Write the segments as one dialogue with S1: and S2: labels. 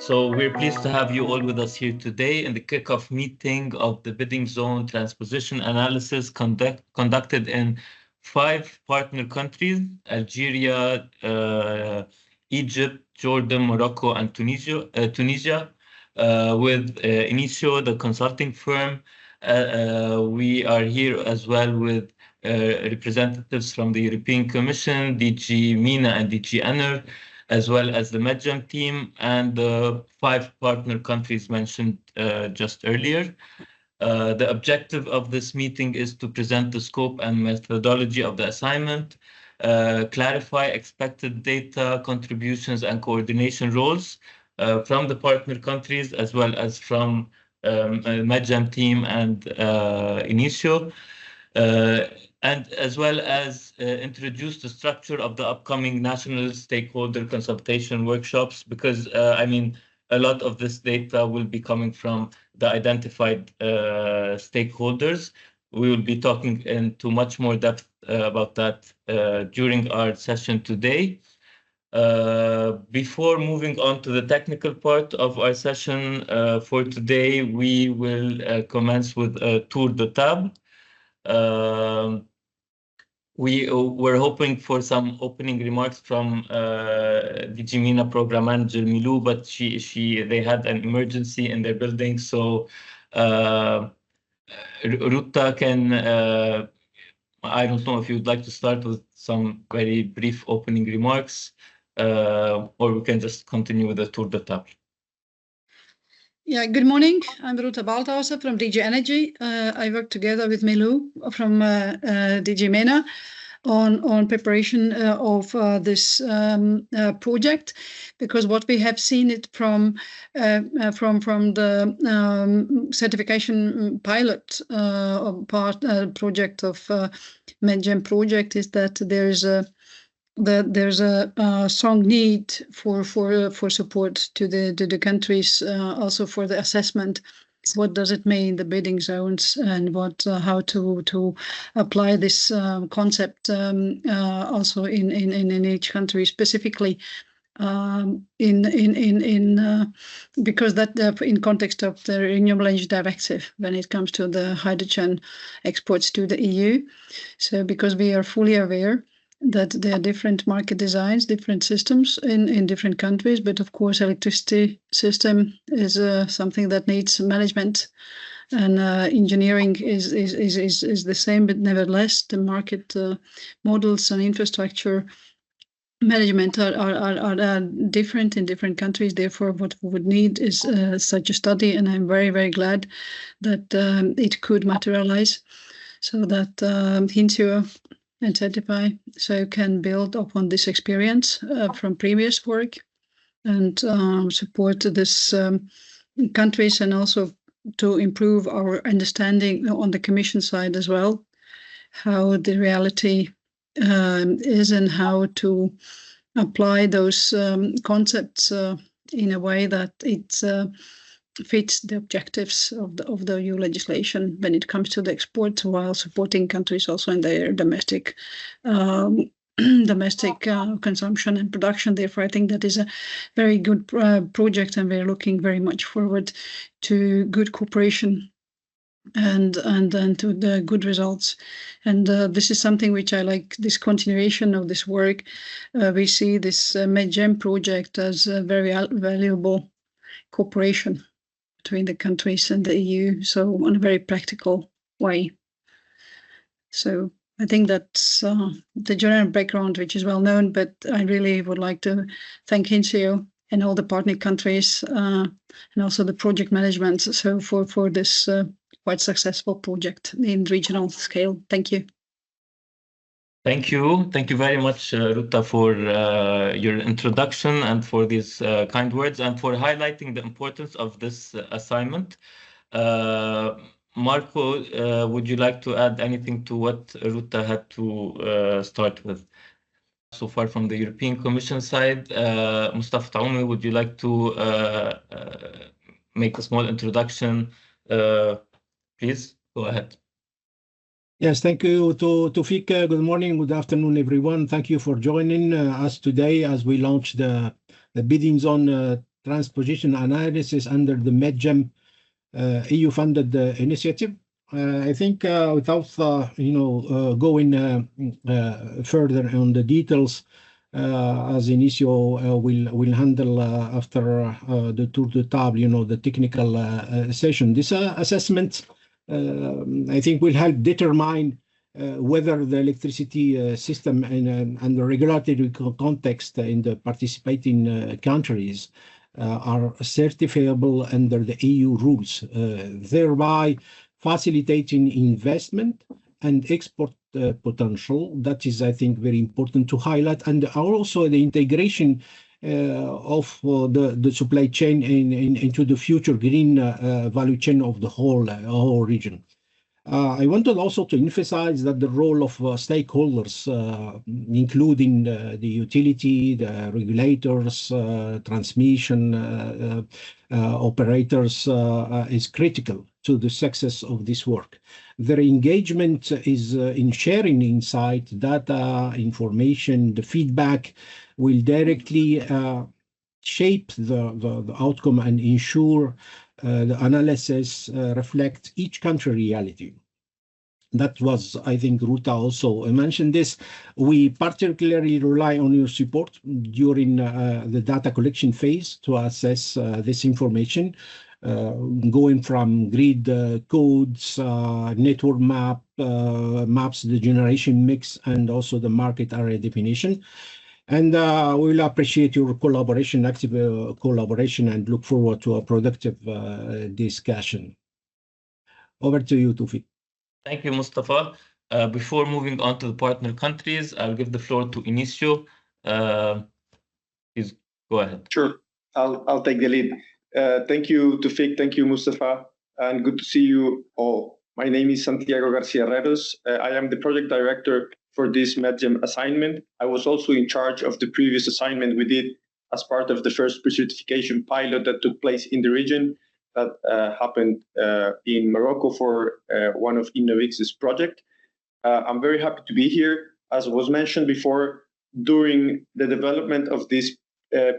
S1: So we're pleased to have you all with us here today in the kickoff meeting of the bidding zone transposition analysis conducted in 5 partner countries: Algeria, Egypt, Jordan, Morocco, and Tunisia, with Inicio, the consulting firm. We are here as well with representatives from the European Commission, DG MENA and DG ENER, as well as the MedGem team and the 5 partner countries mentioned just earlier. The objective of this meeting is to present the scope and methodology of the assignment, clarify expected data, contributions, and coordination roles from the partner countries, as well as from MedGem team and Inicio. And as well as introduce the structure of the upcoming national stakeholder consultation workshops, because a lot of this data will be coming from the identified stakeholders. We will be talking into much more depth about that during our session today. Before moving on to the technical part of our session for today, we will commence with a tour de table. We were hoping for some opening remarks from DG MENA program manager Milou, but they had an emergency in their building. So Ruta can, I don't know if you'd like to start with some very brief opening remarks, or we can just continue with the tour de table.
S2: Yeah, good morning. I'm Ruta Balthausen from DG Energy. I work together with Milou from DG MENA on preparation of this project, because what we have seen it from the certification pilot project of MedGem project is that there's a strong need for support to the countries, also for the assessment. What does it mean, the bidding zones, and how to apply this concept also in each country specifically, because that in context of the Renewable Energy Directive when it comes to the hydrogen exports to the EU. So because we are fully aware that there are different market designs, different systems in different countries, but of course electricity system is something that needs management, and engineering is the same, but nevertheless the market models and infrastructure management are different in different countries. Therefore, what we would need is such a study, and I'm very, very glad that it could materialize, so that Hintio and Certify can build upon this experience from previous work and support this countries, and also to improve our understanding on the Commission side as well, how the reality is and how to apply those concepts in a way that it fits the objectives of the EU legislation when it comes to the export, while supporting countries also in their domestic consumption and production. Therefore, I think that is a very good project, and we're looking very much forward to good cooperation and to the good results. And this is something which I like, this continuation of this work. We see this MedGem project as a very valuable cooperation between the countries and the EU, so on a very practical way. So I think that's the general background, which is well known, but I really would like to thank Hintio and all the partner countries and also the project management for this quite successful project in regional scale. Thank you.
S1: Thank you. Thank you very much, Ruta, for your introduction and for these kind words and for highlighting the importance of this assignment. Marco, would you like to add anything to what Ruta had to start with? So far from the European Commission side, Mustafa Taoumi, would you like to make a small introduction? Please go ahead.
S3: Yes, thank you to Tawfiq. Good morning, good afternoon, everyone. Thank you for joining us today as we launch the bidding zone transposition analysis under the MedGem EU-funded initiative. I think without going further on the details, as Inicio will handle after the tour de table, the technical session. This assessment, I think, will help determine whether the electricity system and the regulatory context in the participating countries are certifiable under the EU rules, thereby facilitating investment and export potential. That is, I think, very important to highlight, and also the integration of the supply chain into the future green value chain of the whole region. I wanted also to emphasize that the role of stakeholders, including the utility, the regulators, transmission operators, is critical to the success of this work. Their engagement is in sharing insight, data, information. The feedback will directly shape the outcome and ensure the analysis reflects each country reality. That was, I think, Ruta also mentioned this. We particularly rely on your support during the data collection phase to assess this information, going from grid codes, network maps, the generation mix, and also the market area definition. And we'll appreciate your collaboration, active collaboration, and look forward to a productive discussion. Over to you, Tawfiq.
S1: Thank you, Mustafa. Before moving on to the partner countries, I'll give the floor to Inicio. Please go ahead.
S4: Sure, I'll take the lead. Thank you, Tawfiq. Thank you, Mustafa, and good to see you all. My name is Santiago Garcia Herreros. I am the project director for this MedGem assignment. I was also in charge of the previous assignment we did as part of the first pre-certification pilot that took place in the region that happened in Morocco for one of Innovix's project. I'm very happy to be here. As was mentioned before, during the development of this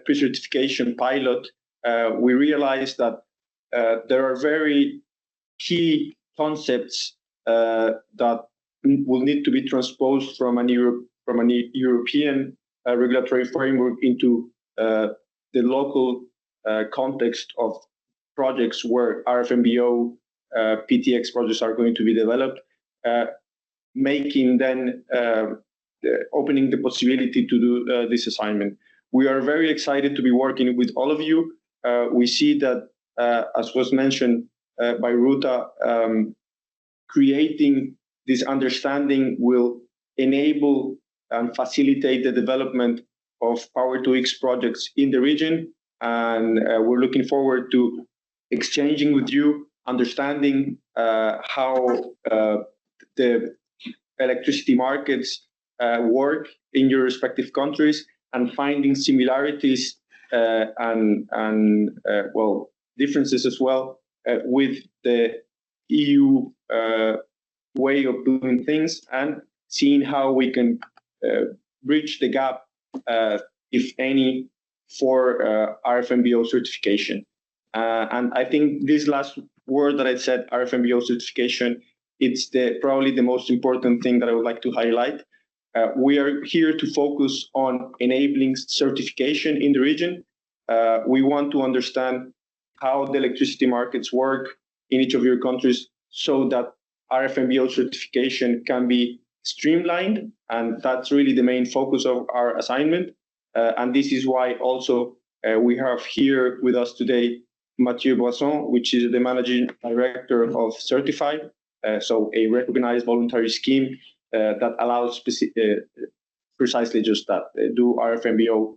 S4: pre-certification pilot, we realized that there are very key concepts that will need to be transposed from a European regulatory framework into the local context of projects where RFMBO PTX projects are going to be developed, making then opening the possibility to do this assignment. We are very excited to be working with all of you. We see that, as was mentioned by Ruta, creating this understanding will enable and facilitate the development of Power-to-X projects in the region. And we're looking forward to exchanging with you, understanding how the electricity markets work in your respective countries, and finding similarities and differences as well with the EU way of doing things, and seeing how we can bridge the gap, if any, for RFMBO certification. And I think this last word that I said, RFMBO certification, it's probably the most important thing that I would like to highlight. We are here to focus on enabling certification in the region. We want to understand how the electricity markets work in each of your countries so that RFMBO certification can be streamlined. And that's really the main focus of our assignment. And this is why also we have here with us today Mathieu Boisson, which is the managing director of Certify, so a recognized voluntary scheme that allows precisely just that, do RFMBO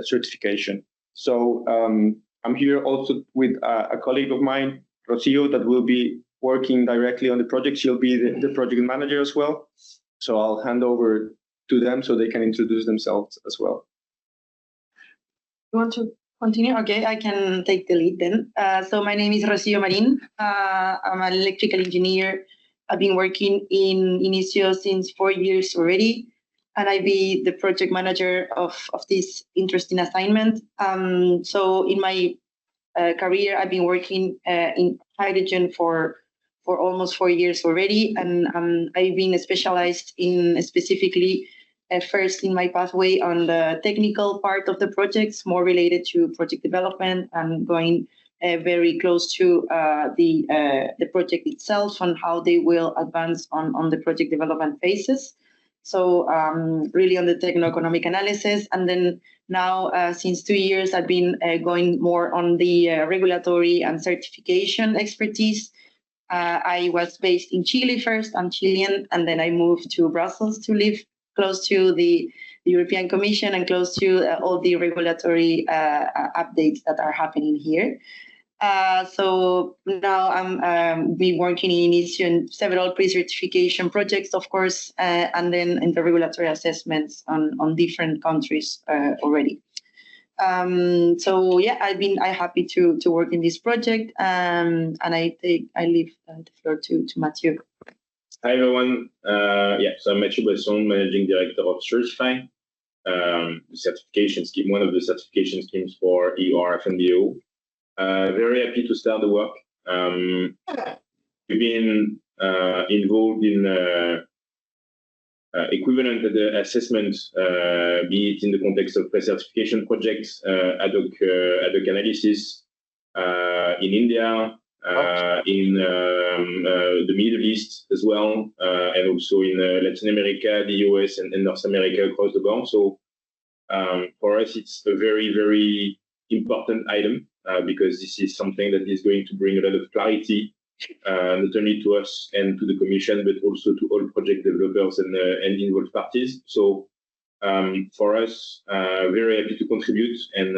S4: certification. So I'm here also with a colleague of mine, Rocio, that will be working directly on the project. She'll be the project manager as well. So I'll hand over to them so they can introduce themselves as well.
S5: You want to continue? Okay, I can take the lead then. So my name is Rocio Marin. I'm an electrical engineer. I've been working in Inicio since 4 years already. and I be the project manager of this interesting assignment. So in my career, I've been working in hydrogen for almost 4 years already, and I've been specialized in specifically first in my pathway on the technical part of the projects, more related to project development and going very close to the project itself and how they will advance on the project development phases. So really on the techno-economic analysis. And then now, since 2 years, I've been going more on the regulatory and certification expertise. I was based in Chile first. I'm Chilean, and then I moved to Brussels to live close to the European Commission and close to all the regulatory updates that are happening here. So now I'm been working in initiating several pre-certification projects, of course, and then in the regulatory assessments on different countries already. So yeah, I'm happy to work in this project, and I leave the floor to Mathieu.
S6: Hi everyone. So I'm Mathieu Boisson, Managing Director of Certify, the certification scheme, one of the certification schemes for EUR-FNBO. Very happy to start the work. We've been involved in equivalent assessment, be it in the context of pre-certification projects, ad hoc analysis in India, in the Middle East as well, and also in Latin America, the US, and North America across the board. So for us, it's a very, very important item because this is something that is going to bring a lot of clarity, not only to us and to the Commission, but also to all project developers and involved parties. So for us, very happy to contribute. And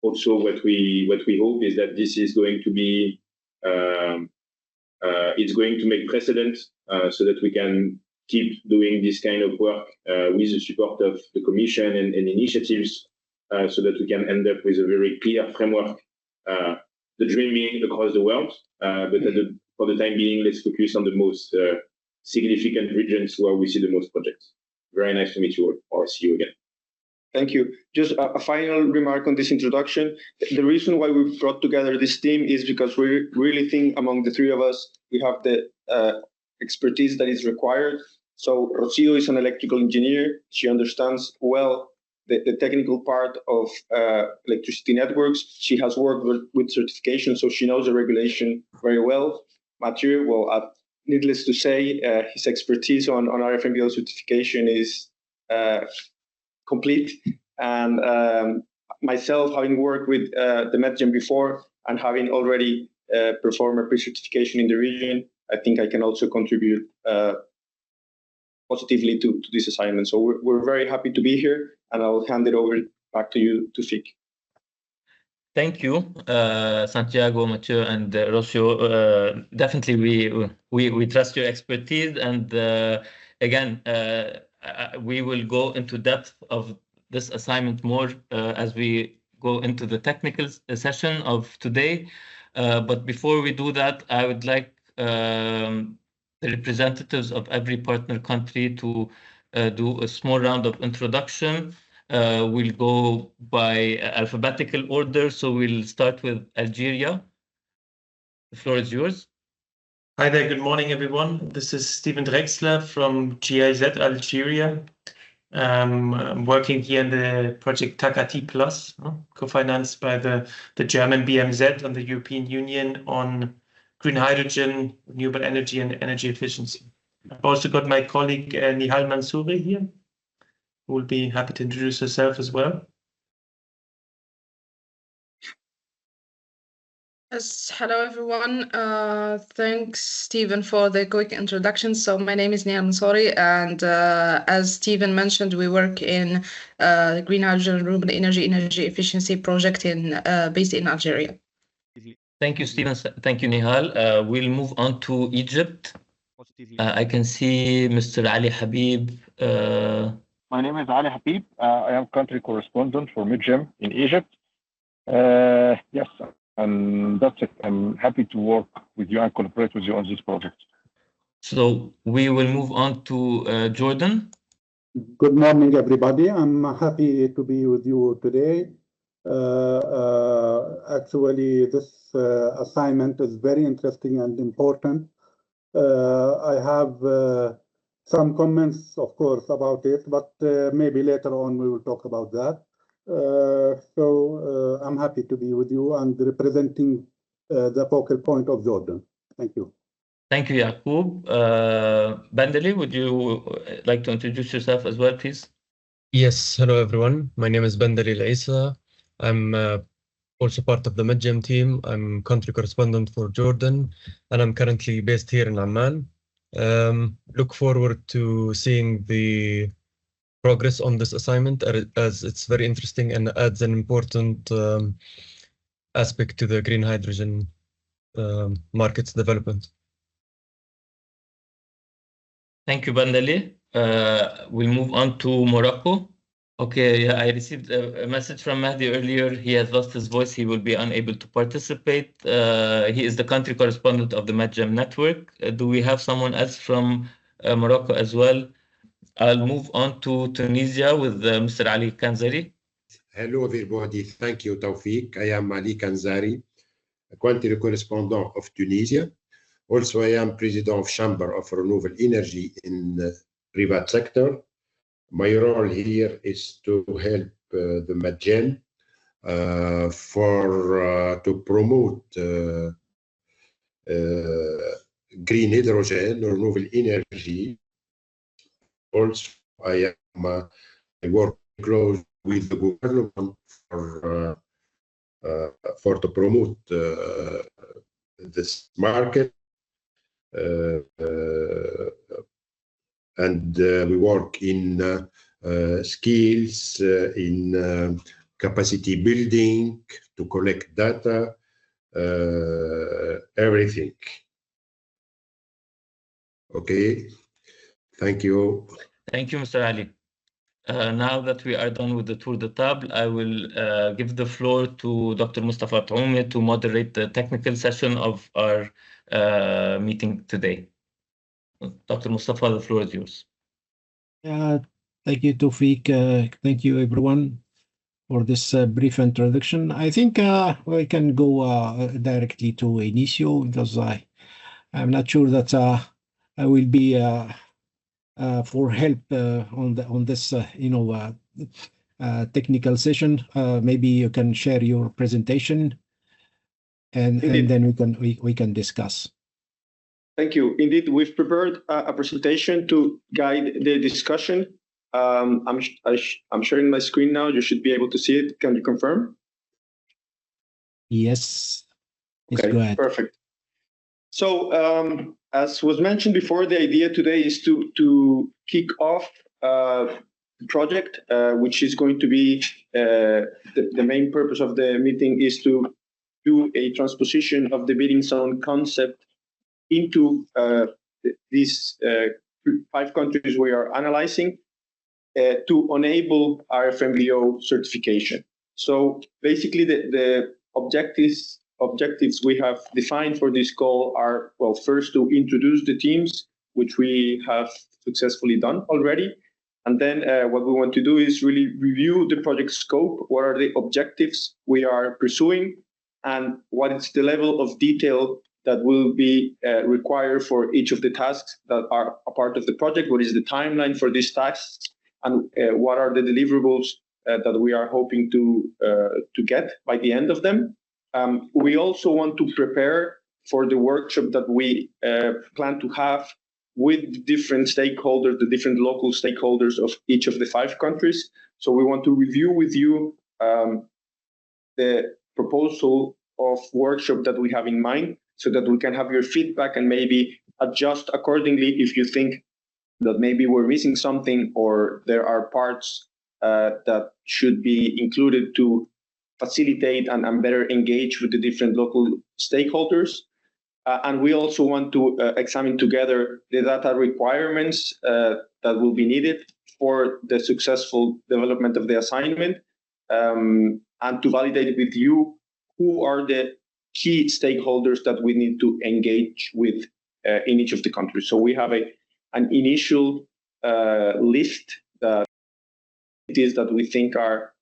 S6: also what we hope is that this is going to be, it's going to make precedent so that we can keep doing this kind of work with the support of the Commission and initiatives so that we can end up with a very clear framework, the dreaming across the world. But for the time being, let's focus on the most significant regions where we see the most projects. Very nice to meet you all, or see you again.
S4: Thank you. Just a final remark on this introduction. The reason why we brought together this team is because we really think among the three of us, we have the expertise that is required. So Rocio is an electrical engineer. She understands well the technical part of electricity networks. She has worked with certification, so she knows the regulation very well. Mathieu, well, needless to say, his expertise on RFNBO certification is complete. And myself, having worked with the MedGen before and having already performed a pre-certification in the region, I think I can also contribute positively to this assignment. So we're very happy to be here, and I'll hand it over back to you, Tufik.
S1: Thank you, Santiago, Mathieu, and Rocio. Definitely, we trust your expertise, and again, we will go into depth of this assignment more as we go into the technical session of today. But before we do that, I would like the representatives of every partner country to do a small round of introduction. We'll go by alphabetical order, so we'll start with Algeria. The floor is yours.
S7: Hi there, good morning everyone. This is Steven Drexler from GIZ Algeria. I'm working here in the project Takati Plus, co-financed by the German BMZ and the European Union on green hydrogen, renewable energy, and energy efficiency. I've also got my colleague Nihal Mansouri here, who will be happy to introduce herself as well.
S8: Yes, hello everyone. Thanks, Stephen, for the quick introduction. So my name is Nihal Mansouri, and as Stephen mentioned, we work in the green hydrogen renewable energy efficiency project based in Algeria.
S1: Thank you, Stephen. Thank you, Nihal. We'll move on to Egypt. I can see Mr. Ali Habib.
S9: My name is Ali Habib. I am country correspondent for MedGem in Egypt. Yes, and that's it. I'm happy to work with you and collaborate with you on this project.
S1: So we will move on to Jordan.
S10: Good morning, everybody. I'm happy to be with you today. Actually, this assignment is very interesting and important. I have some comments, of course, about it, but maybe later on we will talk about that. I'm happy to be with you and representing the focal point of Jordan. Thank you.
S1: Thank you, Yaqub. Bandali, would you like to introduce yourself as well, please?
S11: Yes, hello everyone. My name is Bandali Isa. I'm also part of the MedGem team. I'm country correspondent for Jordan, and I'm currently based here in Amman. Look forward to seeing the progress on this assignment as it's very interesting and adds an important aspect to the green hydrogen markets development.
S1: Thank you, Bandali. We'll move on to Morocco. Okay, yeah, I received a message from Mahdi earlier. He has lost his voice. He will be unable to participate. He is the country correspondent of the MedGem network. Do we have someone else from Morocco as well? I'll move on to Tunisia with Mr. Ali Kanzari.
S12: Hello, everybody. Thank you, Tawfiq. I am Ali Kanzari, a country correspondent of Tunisia. Also, I am president of Chamber of Renewable Energy in the private sector. My role here is to help the MedGem to promote green hydrogen, renewable energy. Also, I work close with the government for to promote this market. And we work in skills, in capacity building, to collect data, everything. Okay, thank you.
S1: Thank you, Mr. Ali. Now that we are done with the tour de table, I will give the floor to Dr. Mustafa Toume to moderate the technical session of our meeting today. Dr. Mustafa, the floor is yours.
S3: Thank you, Tawfiq. Thank you, everyone, for this brief introduction. I think we can go directly to Inicio because I'm not sure that I will be for help on this technical session. Maybe you can share your presentation, and then we can discuss.
S4: Thank you. Indeed, we've prepared a presentation to guide the discussion. I'm sharing my screen now. You should be able to see it. Can you confirm?
S3: Yes.
S4: Okay,
S3: go ahead.
S4: Perfect. So, as was mentioned before, the idea today is to kick off the project, which is going to be the main purpose of the meeting is to do a transposition of the bidding zone concept into these 5 countries we are analyzing to enable RFMBO certification. So basically the objectives we have defined for this call are, well, first to introduce the teams, which we have successfully done already. And then what we want to do is really review the project scope, what are the objectives we are pursuing, and what is the level of detail that will be required for each of the tasks that are a part of the project, what is the timeline for these tasks, and what are the deliverables that we are hoping to get by the end of them. We also want to prepare for the workshop that we plan to have with different stakeholders, the different local stakeholders of each of the 5 countries. So we want to review with you the proposal of workshop that we have in mind so that we can have your feedback and maybe adjust accordingly if you think that maybe we're missing something or there are parts that should be included to facilitate and better engage with the different local stakeholders. And we also want to examine together the data requirements that will be needed for the successful development of the assignment, and to validate with you who are the key stakeholders that we need to engage with in each of the countries. So we have an initial list it is that we think are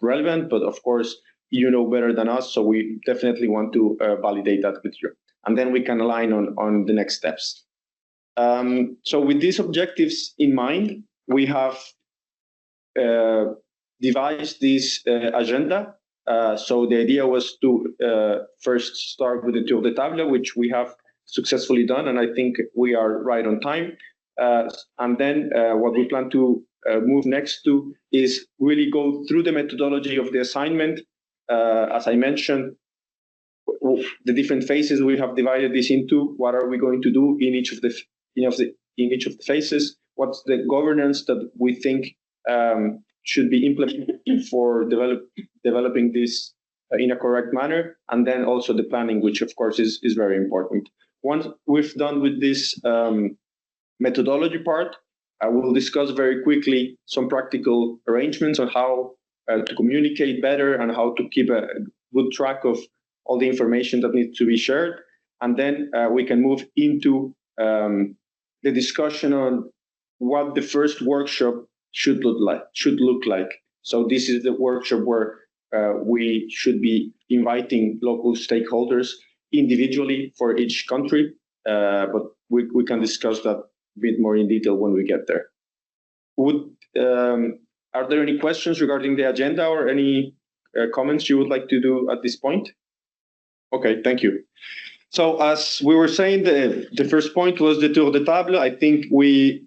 S4: relevant, but of course, you know better than us, so we definitely want to validate that with you. And then we can align on the next steps. So with these objectives in mind, we have devised this agenda. So the idea was to first start with the tour de table, which we have successfully done, and I think we are right on time. And then what we plan to move next to is really go through the methodology of the assignment. As I mentioned, the different phases we have divided this into. What are we going to do in each of the phases? What's the governance that we think should be implemented for developing this in a correct manner, and then also the planning, which of course is very important. Once we've done with this methodology part, I will discuss very quickly some practical arrangements on how to communicate better and how to keep a good track of all the information that needs to be shared. And then we can move into the discussion on what the first workshop should look like. So this is the workshop where we should be inviting local stakeholders individually for each country, but we can discuss that a bit more in detail when we get there. Are there any questions regarding the agenda or any comments you would like to do at this point? Okay, thank you. So as we were saying, the first point was the tour de table. I think we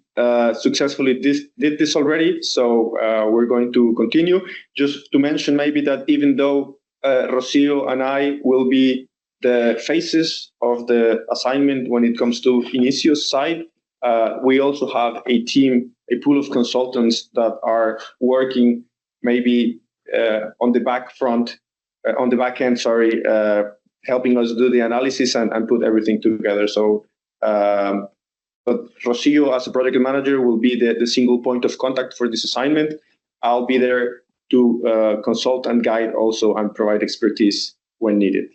S4: successfully did this already, so we're going to continue. Just to mention maybe that even though Rocio and I will be the faces of the assignment when it comes to Inicio's side, we also have a team, a pool of consultants that are working maybe on the back end, helping us do the analysis and put everything together. So, but Rocio, as a project manager, will be the single point of contact for this assignment. I'll be there to consult and guide also and provide expertise when needed.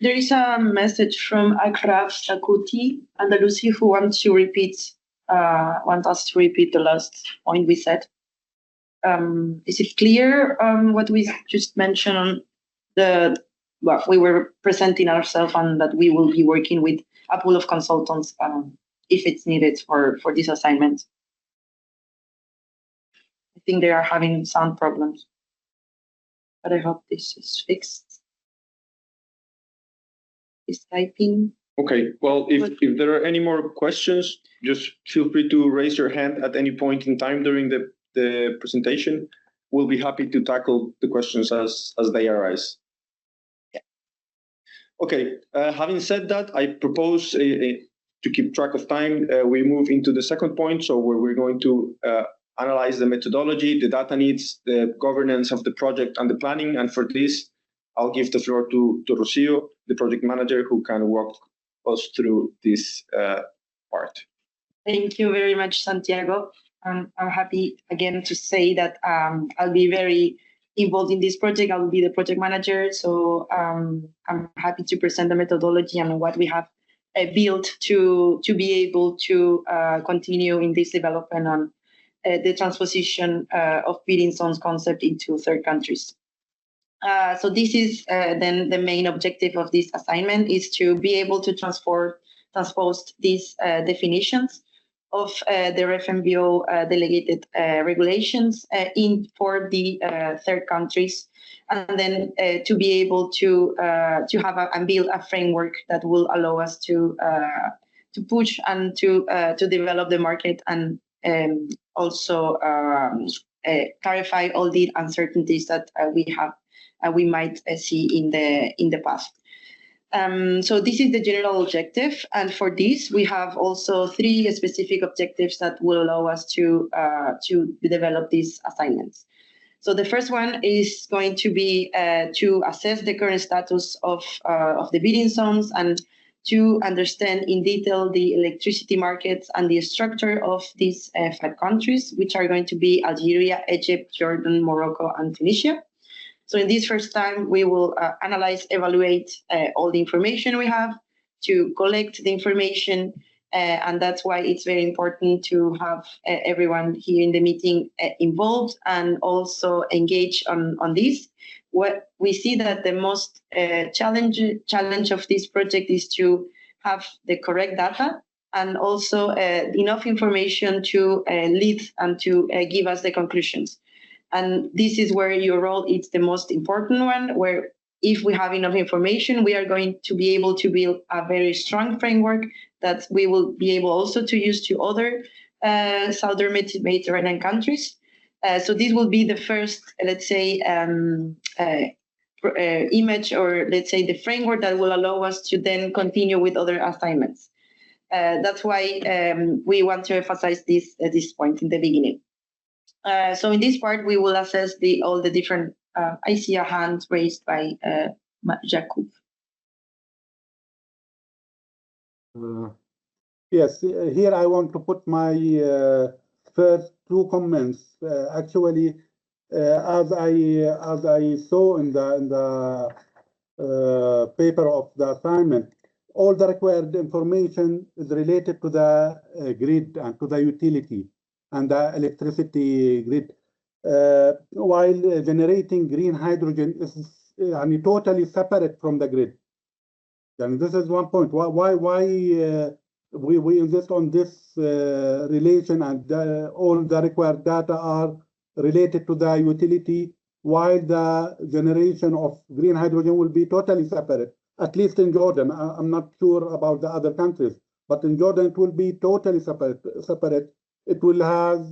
S5: There is a message from Akraf Shakuti Andalusi who want us to repeat the last point we said. Is it clear what we just mentioned on we were presenting ourselves and that we will be working with a pool of consultants if it's needed for this assignment? I think they are having sound problems, but I hope this is fixed. Is typing.
S4: Okay, well, if there are any more questions, just feel free to raise your hand at any point in time during the presentation. We'll be happy to tackle the questions as they arise. Yeah. Okay, having said that, I propose to keep track of time, we move into the second point, so where we're going to analyze the methodology, the data needs, the governance of the project and the planning. And for this, I'll give the floor to Rocio, the project manager, who can walk us through this part.
S5: Thank you very much, Santiago. I'm happy again to say that I'll be very involved in this project. I will be the project manager, so I'm happy to present the methodology and what we have built to be able to continue in this development on the transposition of bidding zones concept into third countries. So this is then the main objective of this assignment, is to be able to transpose these definitions of the RFMBO delegated regulations for the third countries, and then to be able to have and build a framework that will allow us to push and to develop the market and also clarify all the uncertainties that we might see in the past. So this is the general objective, and for this we have also 3 specific objectives that will allow us to develop these assignments. So the first one is going to be to assess the current status of the bidding zones and to understand in detail the electricity markets and the structure of these 5 countries, which are going to be Algeria, Egypt, Jordan, Morocco, and Tunisia. So in this first time, we will analyze, evaluate all the information we have, to collect the information, And that's why it's very important to have everyone here in the meeting involved and also engage on this. What we see that the most challenge of this project is to have the correct data and also enough information to lead and to give us the conclusions. And this is where your role is the most important one, where if we have enough information, we are going to be able to build a very strong framework that we will be able also to use to other Southern Mediterranean countries. So this will be the first, let's say, image, or let's say the framework that will allow us to then continue with other assignments. That's why we want to emphasize this at this point in the beginning. So in this part, we will assess all the different, I see a hand raised by Jakub.
S10: Yes, here I want to put my first two comments. Actually, as I saw in the paper of the assignment, all the required information is related to the grid and to the utility and the electricity grid. While generating green hydrogen is totally separate from the grid. And this is one point. Why we insist on this relation, and all the required data are related to the utility, while the generation of green hydrogen will be totally separate. At least in Jordan, I'm not sure about the other countries, but in Jordan it will be totally separate. It will have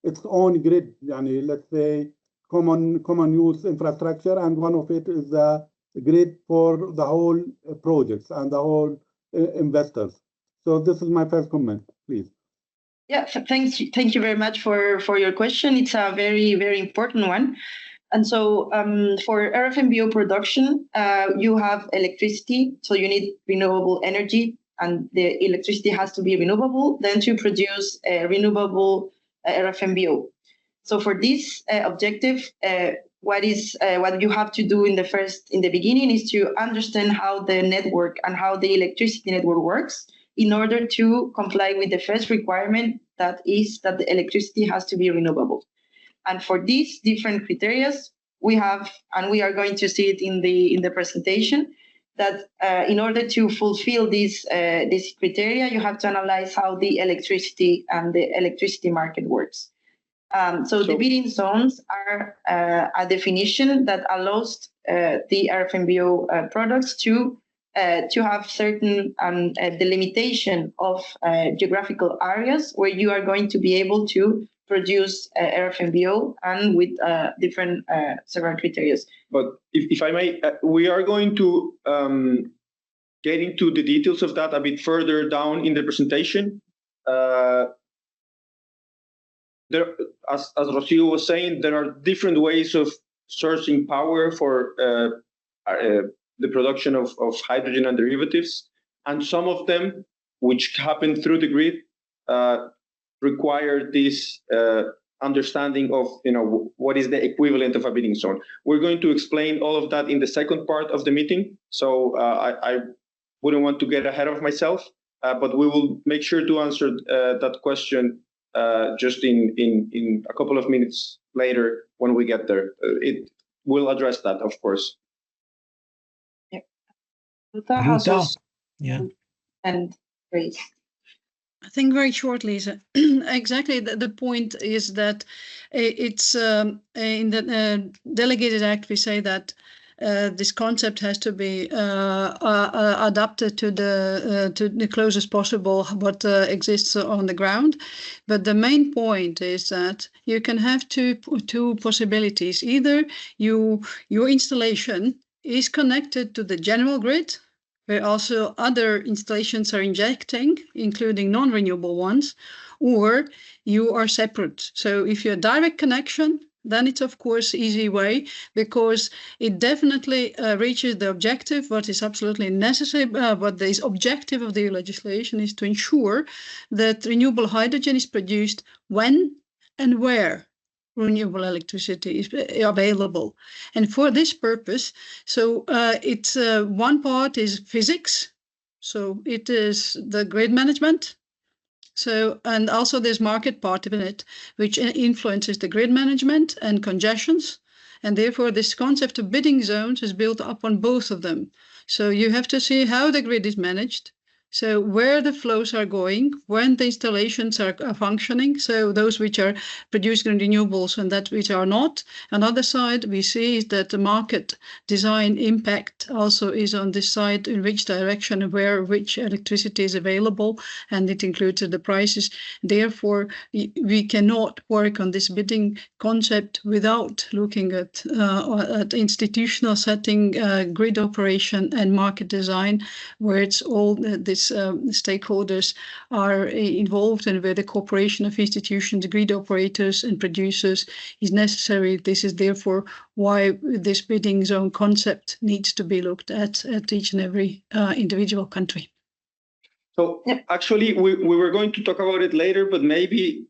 S10: its own grid, let's say common use infrastructure, and one of it is the grid for the whole projects and the whole investors. So this is my first comment, please.
S5: Yeah, thank you very much for your question. It's a very, very important one. And so for RFNBO production, you have electricity, so you need renewable energy, and the electricity has to be renewable, then to produce a renewable RFNBO. So for this objective, what you have to do in the beginning is to understand how the network and how the electricity network works in order to comply with the first requirement, that is that the electricity has to be renewable. And for these different criteria, we have, and we are going to see it in the presentation, that in order to fulfill these criteria, you have to analyze how the electricity and the electricity market works. So the bidding zones are a definition that allows the RFNBO products to have certain delimitation of geographical areas where you are going to be able to produce RFNBO and with different several criteria.
S4: But if I may, we are going to get into the details of that a bit further down in the presentation. As Rocio was saying, there are different ways of sourcing power for the production of hydrogen and derivatives, and some of them, which happen through the grid, require this understanding of what is the equivalent of a bidding zone. We're going to explain all of that in the second part of the meeting, so I wouldn't want to get ahead of myself, but we will make sure to answer that question just in a couple of minutes later when we get there. It will address that, of course.
S5: Yeah.
S1: Yeah.
S5: And Grace.
S2: I think very shortly, exactly the point is that it's in the Delegated Act, we say that this concept has to be adapted to the closest possible what exists on the ground. But the main point is that you can have two possibilities. Either your installation is connected to the general grid, where also other installations are injecting, including non-renewable ones, or you are separate. So if you're direct connection, then it's of course easy way, because it definitely reaches the objective. What is absolutely necessary, what the objective of the legislation is to ensure that renewable hydrogen is produced when and where renewable electricity is available. And for this purpose, so it's one part is physics, So it is the grid management. So, and also there's market part of it, which influences the grid management and congestions. And therefore, this concept of bidding zones is built up on both of them. So you have to see how the grid is managed. So where the flows are going, when the installations are functioning, so those which are producing renewables and that which are not. Another side we see is that the market design impact also is on this side, in which direction, where which electricity is available, and it includes the prices. Therefore, we cannot work on this bidding concept without looking at institutional setting, grid operation and market design, where it's all this stakeholders are involved and where the cooperation of institutions, grid operators and producers is necessary. This is therefore why this bidding zone concept needs to be looked at each and every individual country.
S4: So actually, we were going to talk about it later, but maybe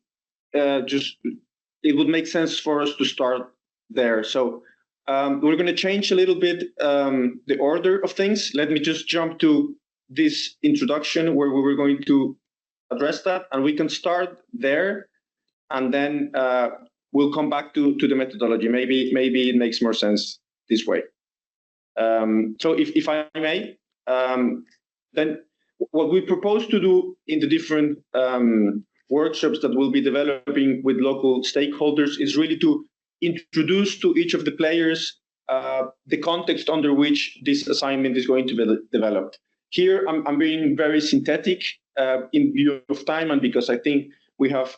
S4: just it would make sense for us to start there. So we're going to change a little bit the order of things. Let me just jump to this introduction where we were going to address that, and we can start there, and then we'll come back to the methodology. Maybe it makes more sense this way. So if I may, then what we propose to do in the different workshops that we'll be developing with local stakeholders is really to introduce to each of the players the context under which this assignment is going to be developed. Here, I'm being very synthetic in view of time, and because I think we have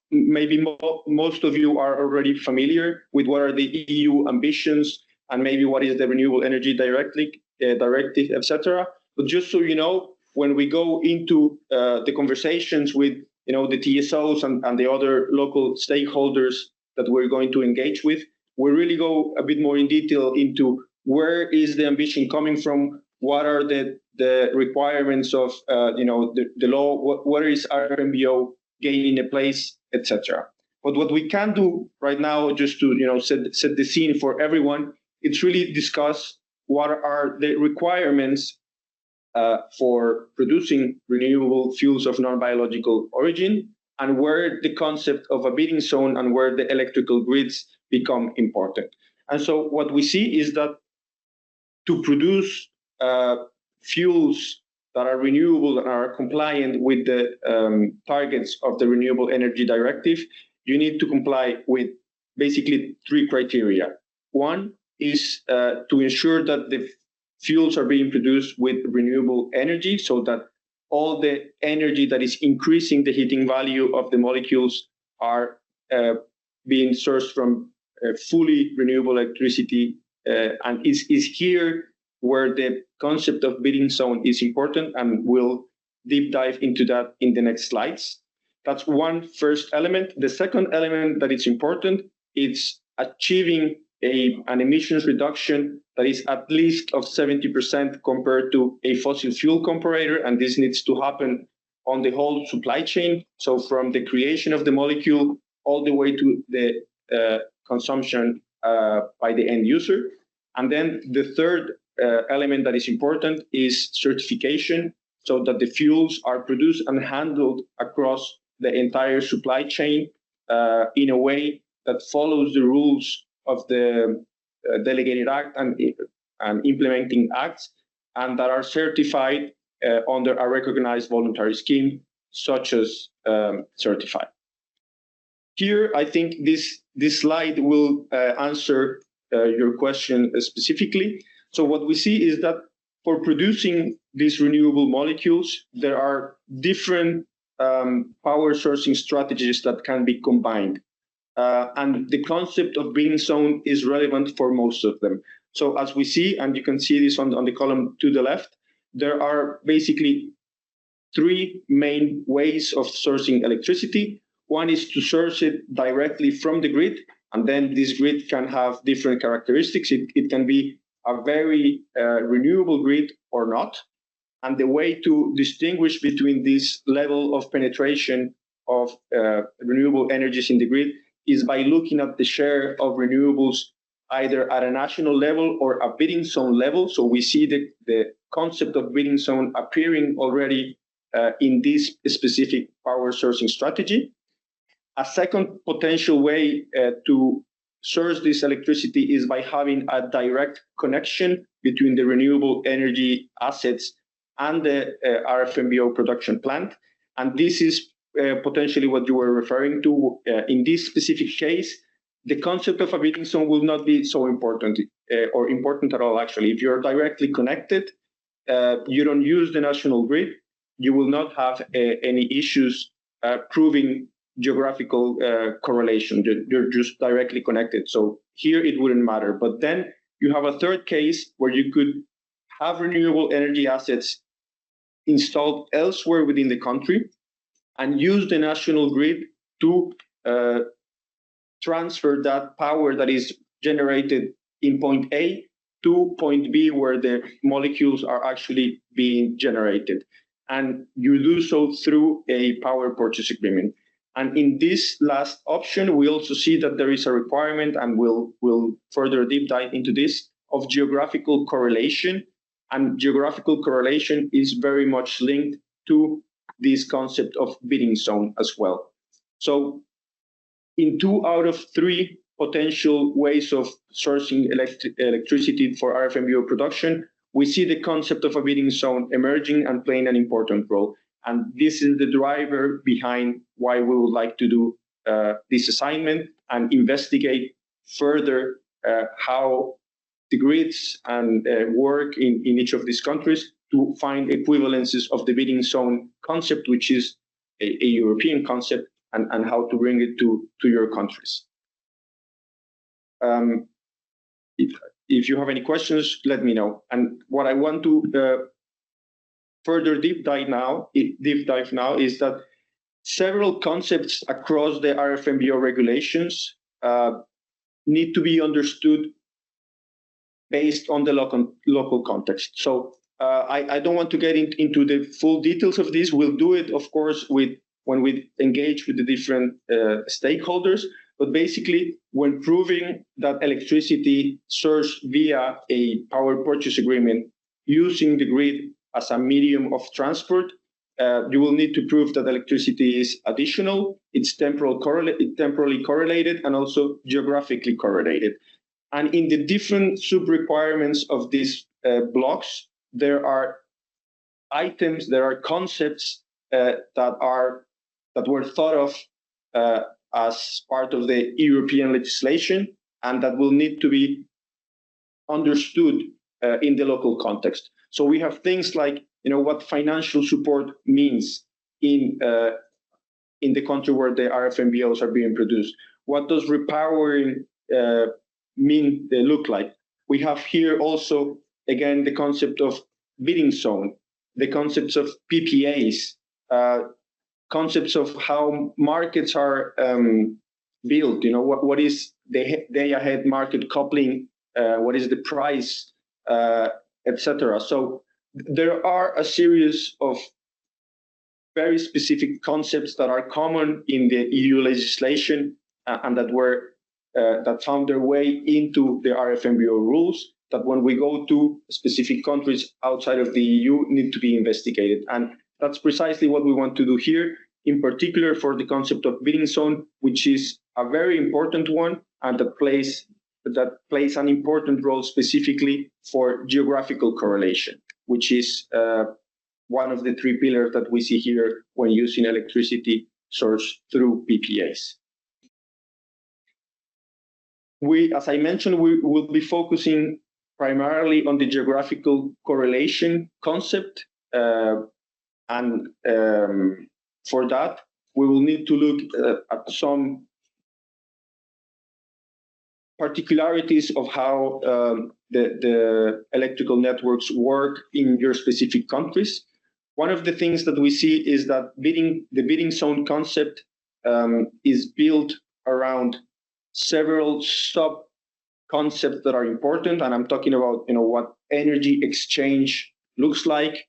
S4: maybe most of you are already familiar with what are the EU ambitions and maybe what is the Renewable Energy Directive, etc. But just so you know, when we go into the conversations with the TSOs and the other local stakeholders that we're going to engage with, we really go a bit more in detail into where is the ambition coming from, what are the requirements of the law, where is RMBO gaining a place, etc. But what we can do right now, just to set the scene for everyone, it's really discuss what are the requirements for producing renewable fuels of non-biological origin, and where the concept of a bidding zone and where the electrical grids become important. And so what we see is that to produce fuels that are renewable and are compliant with the targets of the Renewable Energy Directive, you need to comply with basically 3 criteria. One is to ensure that the fuels are being produced with renewable energy, so that all the energy that is increasing the heating value of the molecules are being sourced from fully renewable electricity, and is here where the concept of bidding zone is important, and we'll deep dive into that in the next slides. That's one first element. The second element that is important is achieving an emissions reduction that is at least of 70% compared to a fossil fuel comparator, and this needs to happen on the whole supply chain, so from the creation of the molecule all the way to the consumption by the end user. And then the third element that is important is certification, so that the fuels are produced and handled across the entire supply chain in a way that follows the rules of the delegated act and implementing acts, and that are certified under a recognized voluntary scheme, such as Certify. Here, I think this slide will answer your question specifically. So what we see is that for producing these renewable molecules, there are different power sourcing strategies that can be combined. And the concept of bidding zone is relevant for most of them. So as we see, and you can see this on the column to the left, there are basically 3 main ways of sourcing electricity. One is to source it directly from the grid, and then this grid can have different characteristics. It can be a very renewable grid or not. And the way to distinguish between this level of penetration of renewable energies in the grid is by looking at the share of renewables either at a national level or a bidding zone level. So we see the concept of bidding zone appearing already in this specific power sourcing strategy. A second potential way to source this electricity is by having a direct connection between the renewable energy assets and the RFMBO production plant. And this is potentially what you were referring to. In this specific case, the concept of a bidding zone will not be so important or important at all, actually. If you're directly connected, you don't use the national grid, you will not have any issues proving geographical correlation. They're just directly connected. So here it wouldn't matter. But then you have a third case where you could have renewable energy assets installed elsewhere within the country and use the national grid to transfer that power that is generated in point A to point B, where the molecules are actually being generated. And you do so through a power purchase agreement. And in this last option, we also see that there is a requirement, and we'll further deep dive into this, of geographical correlation. And geographical correlation is very much linked to this concept of bidding zone as well. So in 2 out of 3 potential ways of sourcing electricity for RFMBO production, we see the concept of a bidding zone emerging and playing an important role. And this is the driver behind why we would like to do this assignment and investigate further how the grids and work in each of these countries to find equivalences of the bidding zone concept, which is a European concept, and how to bring it to your countries. If you have any questions, let me know. And what I want to further deep dive now is that several concepts across the RFMBO regulations need to be understood based on the local context. So I don't want to get into the full details of this. We'll do it, of course, when we engage with the different stakeholders. But basically, when proving that electricity sourced via a power purchase agreement using the grid as a medium of transport, you will need to prove that electricity is additional, it's temporally correlated, and also geographically correlated. And in the different sub-requirements of these blocks, there are items, there are concepts that were thought of as part of the European legislation, and that will need to be understood in the local context. So we have things like, what financial support means in the country where the RFMBOs are being produced. What does repowering look like? We have here also, again, the concept of bidding zone, the concepts of PPAs, concepts of how markets are built. What is the day-ahead market coupling? What is the price, etc. So there are a series of very specific concepts that are common in the EU legislation and that found their way into the RFMBO rules, that when we go to specific countries outside of the EU need to be investigated. And that's precisely what we want to do here, in particular for the concept of bidding zone, which is a very important one and that plays an important role specifically for geographical correlation, which is one of the 3 pillars that we see here when using electricity sourced through PPAs. As I mentioned, we will be focusing primarily on the geographical correlation concept. And for that, we will need to look at some particularities of how the electrical networks work in your specific countries. One of the things that we see is that the bidding zone concept is built around several sub-concepts that are important, and I'm talking about what energy exchange looks like,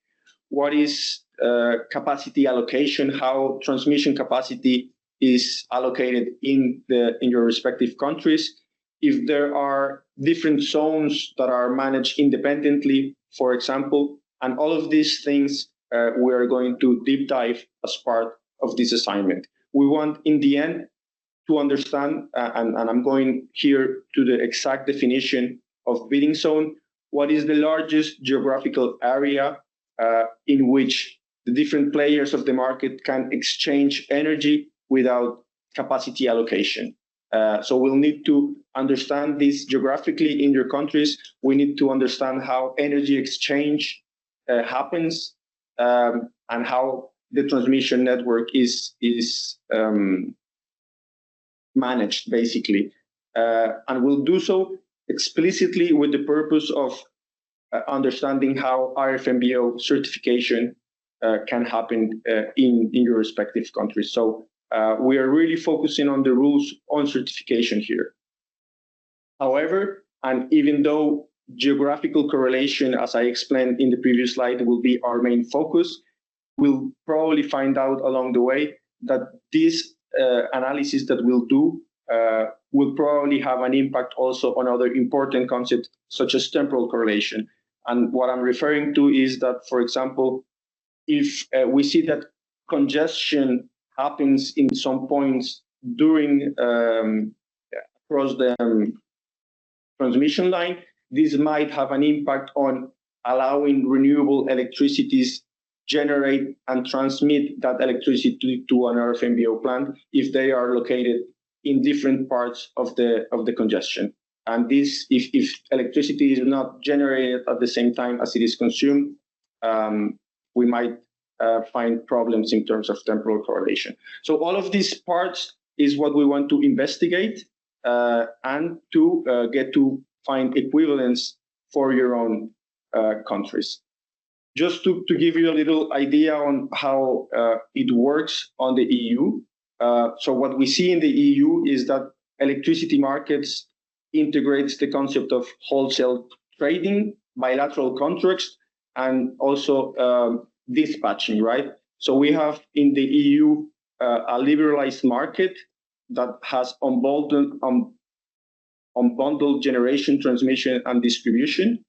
S4: what is capacity allocation, how transmission capacity is allocated in your respective countries, if there are different zones that are managed independently, for example, And all of these things we are going to deep dive as part of this assignment. We want, in the end, to understand, and I'm going here to the exact definition of bidding zone, what is the largest geographical area in which the different players of the market can exchange energy without capacity allocation. So we'll need to understand this geographically in your countries. We need to understand how energy exchange happens and how the transmission network is managed, basically. And we'll do so explicitly with the purpose of understanding how RFMBO certification can happen in your respective countries. So we are really focusing on the rules on certification here. However, and even though geographical correlation, as I explained in the previous slide, will be our main focus, we'll probably find out along the way that this analysis that we'll do will probably have an impact also on other important concepts such as temporal correlation. And what I'm referring to is that, for example, if we see that congestion happens in some points during across the transmission line, this might have an impact on allowing renewable electricities generate and transmit that electricity to an RFMBO plant if they are located in different parts of the congestion. And this, if electricity is not generated at the same time as it is consumed, we might find problems in terms of temporal correlation. So all of these parts is what we want to investigate and to get to find equivalence for your own countries. Just to give you a little idea on how it works on the EU. So what we see in the EU is that electricity markets integrates the concept of wholesale trading, bilateral contracts, and also dispatching, right? So we have in the EU a liberalized market that has unbundled generation, transmission, and distribution,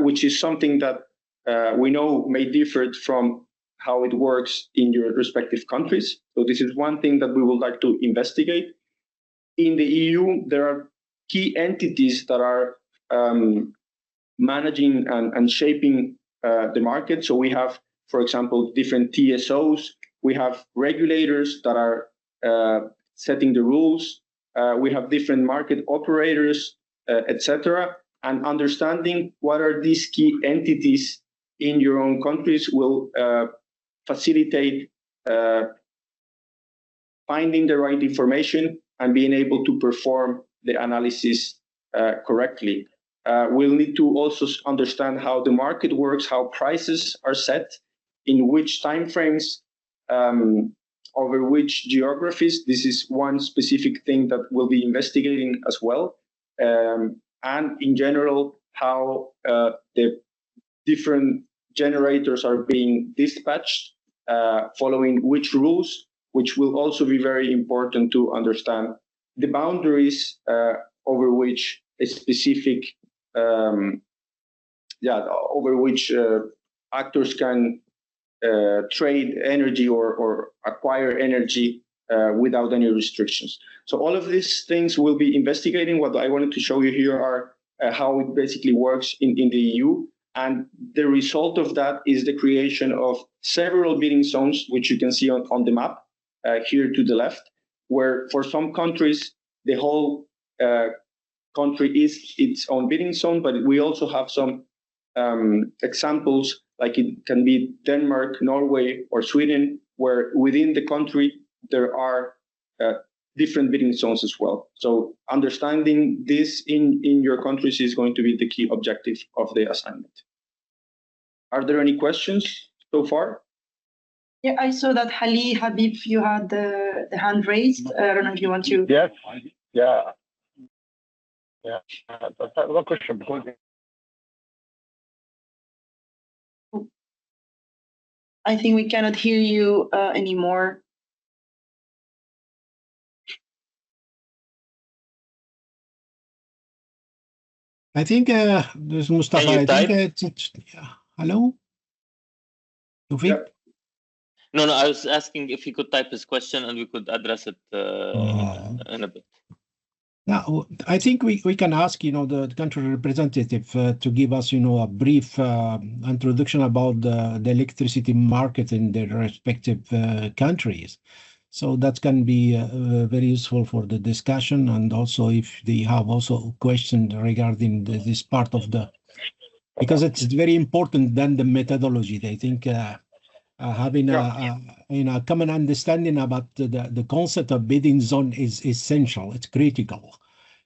S4: which is something that we know may differ from how it works in your respective countries. So this is one thing that we would like to investigate. In the EU, there are key entities that are managing and shaping the market. So we have, for example, different TSOs. We have regulators that are setting the rules. We have different market operators, etc. And understanding what are these key entities in your own countries will facilitate finding the right information and being able to perform the analysis correctly. We'll need to also understand how the market works, how prices are set, in which timeframes, over which geographies. This is one specific thing that we'll be investigating as well. And in general, how the different generators are being dispatched, following which rules, which will also be very important to understand the boundaries over which a specific, over which actors can trade energy or acquire energy without any restrictions. So all of these things we'll be investigating. What I wanted to show you here are how it basically works in the EU. And the result of that is the creation of several bidding zones, which you can see on the map here to the left, where for some countries, the whole country is its own bidding zone, but we also have some examples, like it can be Denmark, Norway, or Sweden, where within the country, there are different bidding zones as well. So understanding this in your countries is going to be the key objective of the assignment. Are there any questions so far?
S5: Yeah, I saw that Habib, you had the hand raised. I don't know if you want to.
S9: Yes, yeah. That's one question because
S5: I think we cannot hear you anymore.
S3: I think there's Mustafa. I think it's, hello? Tawfiq?
S4: Yep.
S1: No, I was asking if he could type his question and we could address it in a bit.
S3: Now, I think we can ask, the country representative to give us, a brief introduction about the electricity market in their respective countries. So that can be very useful for the discussion, and also if they have also questions regarding this part of because it's very important than the methodology. I think having a common understanding about the concept of bidding zone is essential. It's critical.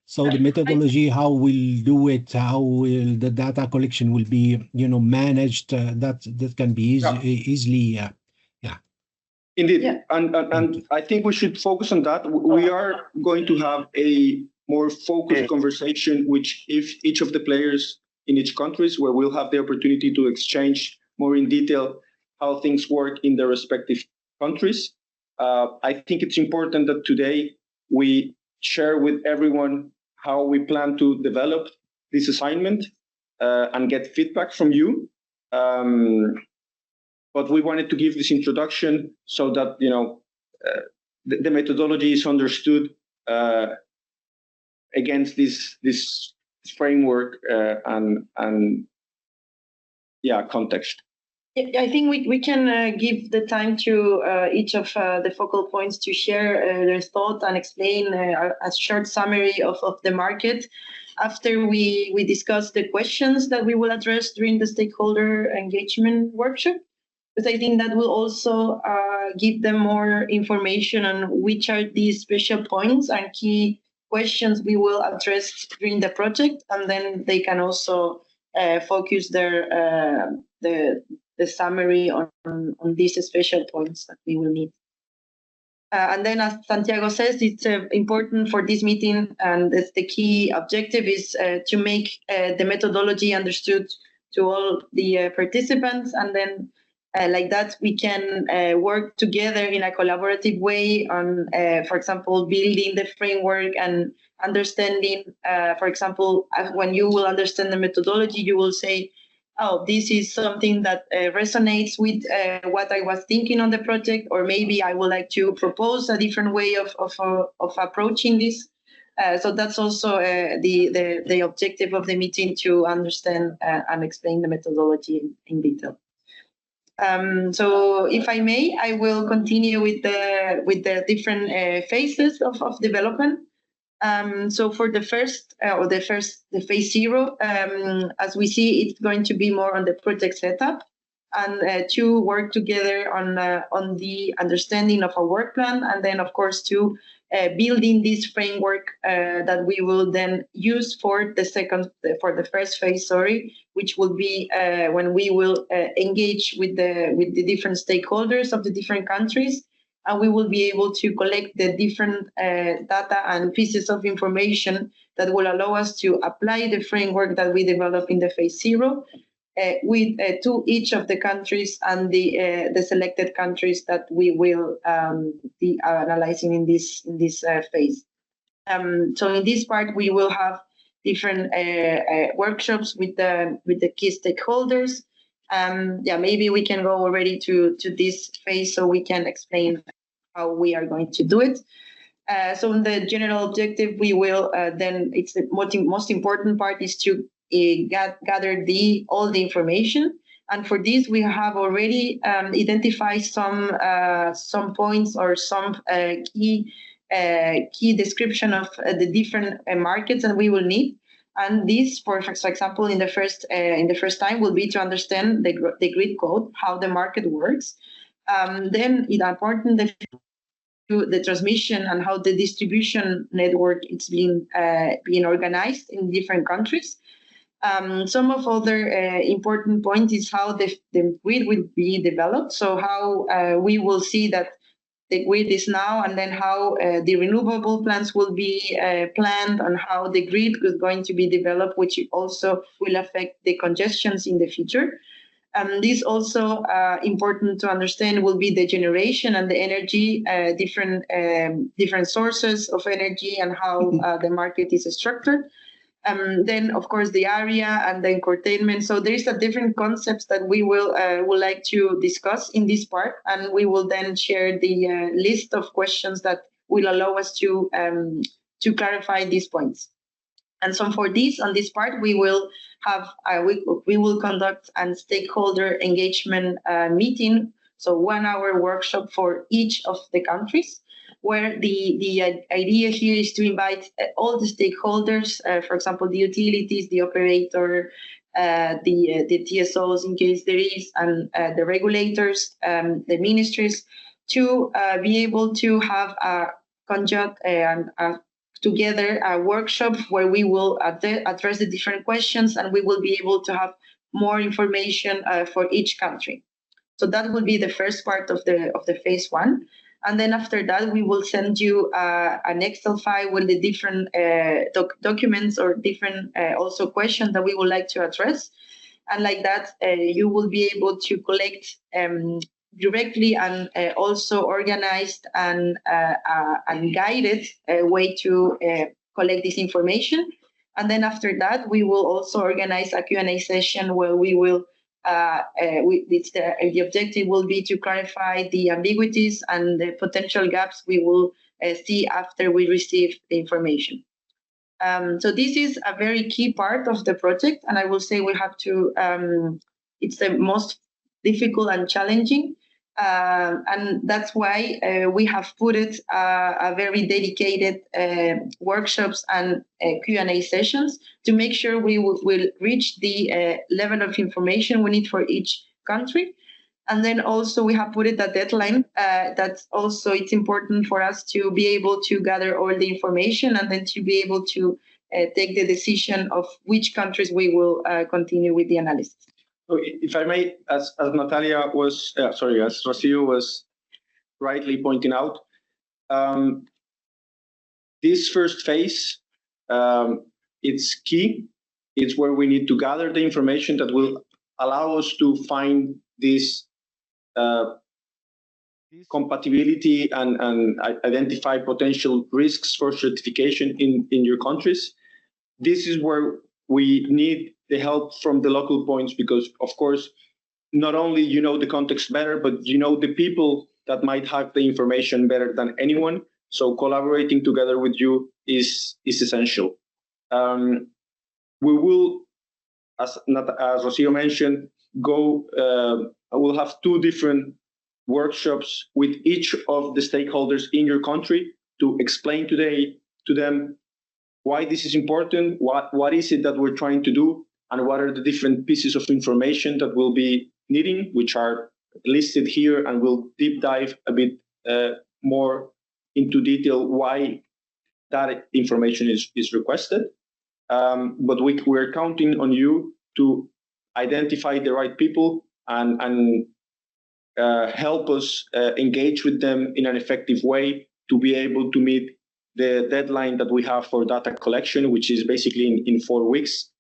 S3: So the methodology, how we'll do it, how will the data collection will be, managed. That can be easily.
S4: Indeed, and I think we should focus on that. We are going to have a more focused conversation, which if each of the players in each countries, where we'll have the opportunity to exchange more in detail how things work in their respective countries. I think it's important that today we share with everyone how we plan to develop this assignment and get feedback from you. But we wanted to give this introduction so that the methodology is understood against this framework and context.
S5: I think we can give the time to each of the focal points to share their thoughts and explain a short summary of the market after we discuss the questions that we will address during the stakeholder engagement workshop. Because I think that will also give them more information on which are these special points and key questions we will address during the project, and then they can also focus their the summary on these special points that we will need. And then, as Santiago says, it's important for this meeting, and it's the key objective is to make the methodology understood to all the participants, and then like that we can work together in a collaborative way on, for example, building the framework and understanding, for example, when you will understand the methodology, you will say, oh, this is something that resonates with what I was thinking on the project, or maybe I would like to propose a different way of approaching this. So that's also the objective of the meeting, to understand and explain the methodology in detail. So if I may, I will continue with the different phases of development. So for the phase 0, as we see, it's going to be more on the project setup and to work together on the understanding of a work plan, and then of course to building this framework that we will then use for the first phase, which will be when we will engage with the different stakeholders of the different countries. And we will be able to collect the different data and pieces of information that will allow us to apply the framework that we develop in the phase 0 to each of the countries and the selected countries that we will be analyzing in this phase. So in this part, we will have different workshops with the key stakeholders. Maybe we can go already to this phase so we can explain how we are going to do it. So in the general objective, we will then, it's the most important part is to gather all the information. And for this, we have already identified some points or some key description of the different markets that we will need. And this, for example, in the first time, will be to understand the grid code, how the market works. Then it's important the transmission and how the distribution network is being organized in different countries. Some of other important points is how the grid will be developed. So how we will see that the grid is now, and then how the renewable plants will be planned, and how the grid is going to be developed, which also will affect the congestions in the future. This also important to understand will be the generation and the energy, different sources of energy, and how the market is structured. Then, of course, the area and then curtailment. So there is a different concepts that we will would like to discuss in this part, and we will then share the list of questions that will allow us to clarify these points. And so for this, on this part, we will have we will conduct a stakeholder engagement meeting, so 1 hour workshop for each of the countries, where the idea here is to invite all the stakeholders, for example, the utilities, the operator, the TSOs in case there is, and the regulators, the ministries, to be able to have a conduct together a workshop where we will address the different questions, and we will be able to have more information for each country. So that will be the first part of the phase one. And then after that, we will send you an Excel file with the different documents or different also questions that we would like to address. And like that, you will be able to collect directly and also organized and guided way to collect this information. And then after that, we will also organize a Q&A session where we will the objective will be to clarify the ambiguities and the potential gaps we will see after we receive the information. So this is a very key part of the project, and I will say we have to, it's the most difficult and challenging, and that's why we have put it a very dedicated workshops and Q&A sessions to make sure we will reach the level of information we need for each country. And then also we have put it a deadline. That's also, it's important for us to be able to gather all the information and then to be able to take the decision of which countries we will continue with the analysis.
S4: So if I may, as Natalia was, as Rocio was rightly pointing out, this first phase, it's key. It's where we need to gather the information that will allow us to find this compatibility and identify potential risks for certification in your countries. This is where we need the help from the local points, because of course, not only you know the context better, but you know the people that might have the information better than anyone. So collaborating together with you is essential. We will, as Rocio mentioned, we'll have 2 different workshops with each of the stakeholders in your country to explain to them why this is important, what is it that we're trying to do, and what are the different pieces of information that we'll be needing, which are listed here, and we'll deep dive a bit more into detail why that information is requested. But we're counting on you to identify the right people and help us engage with them in an effective way to be able to meet the deadline that we have for data collection, which is basically in 4 weeks,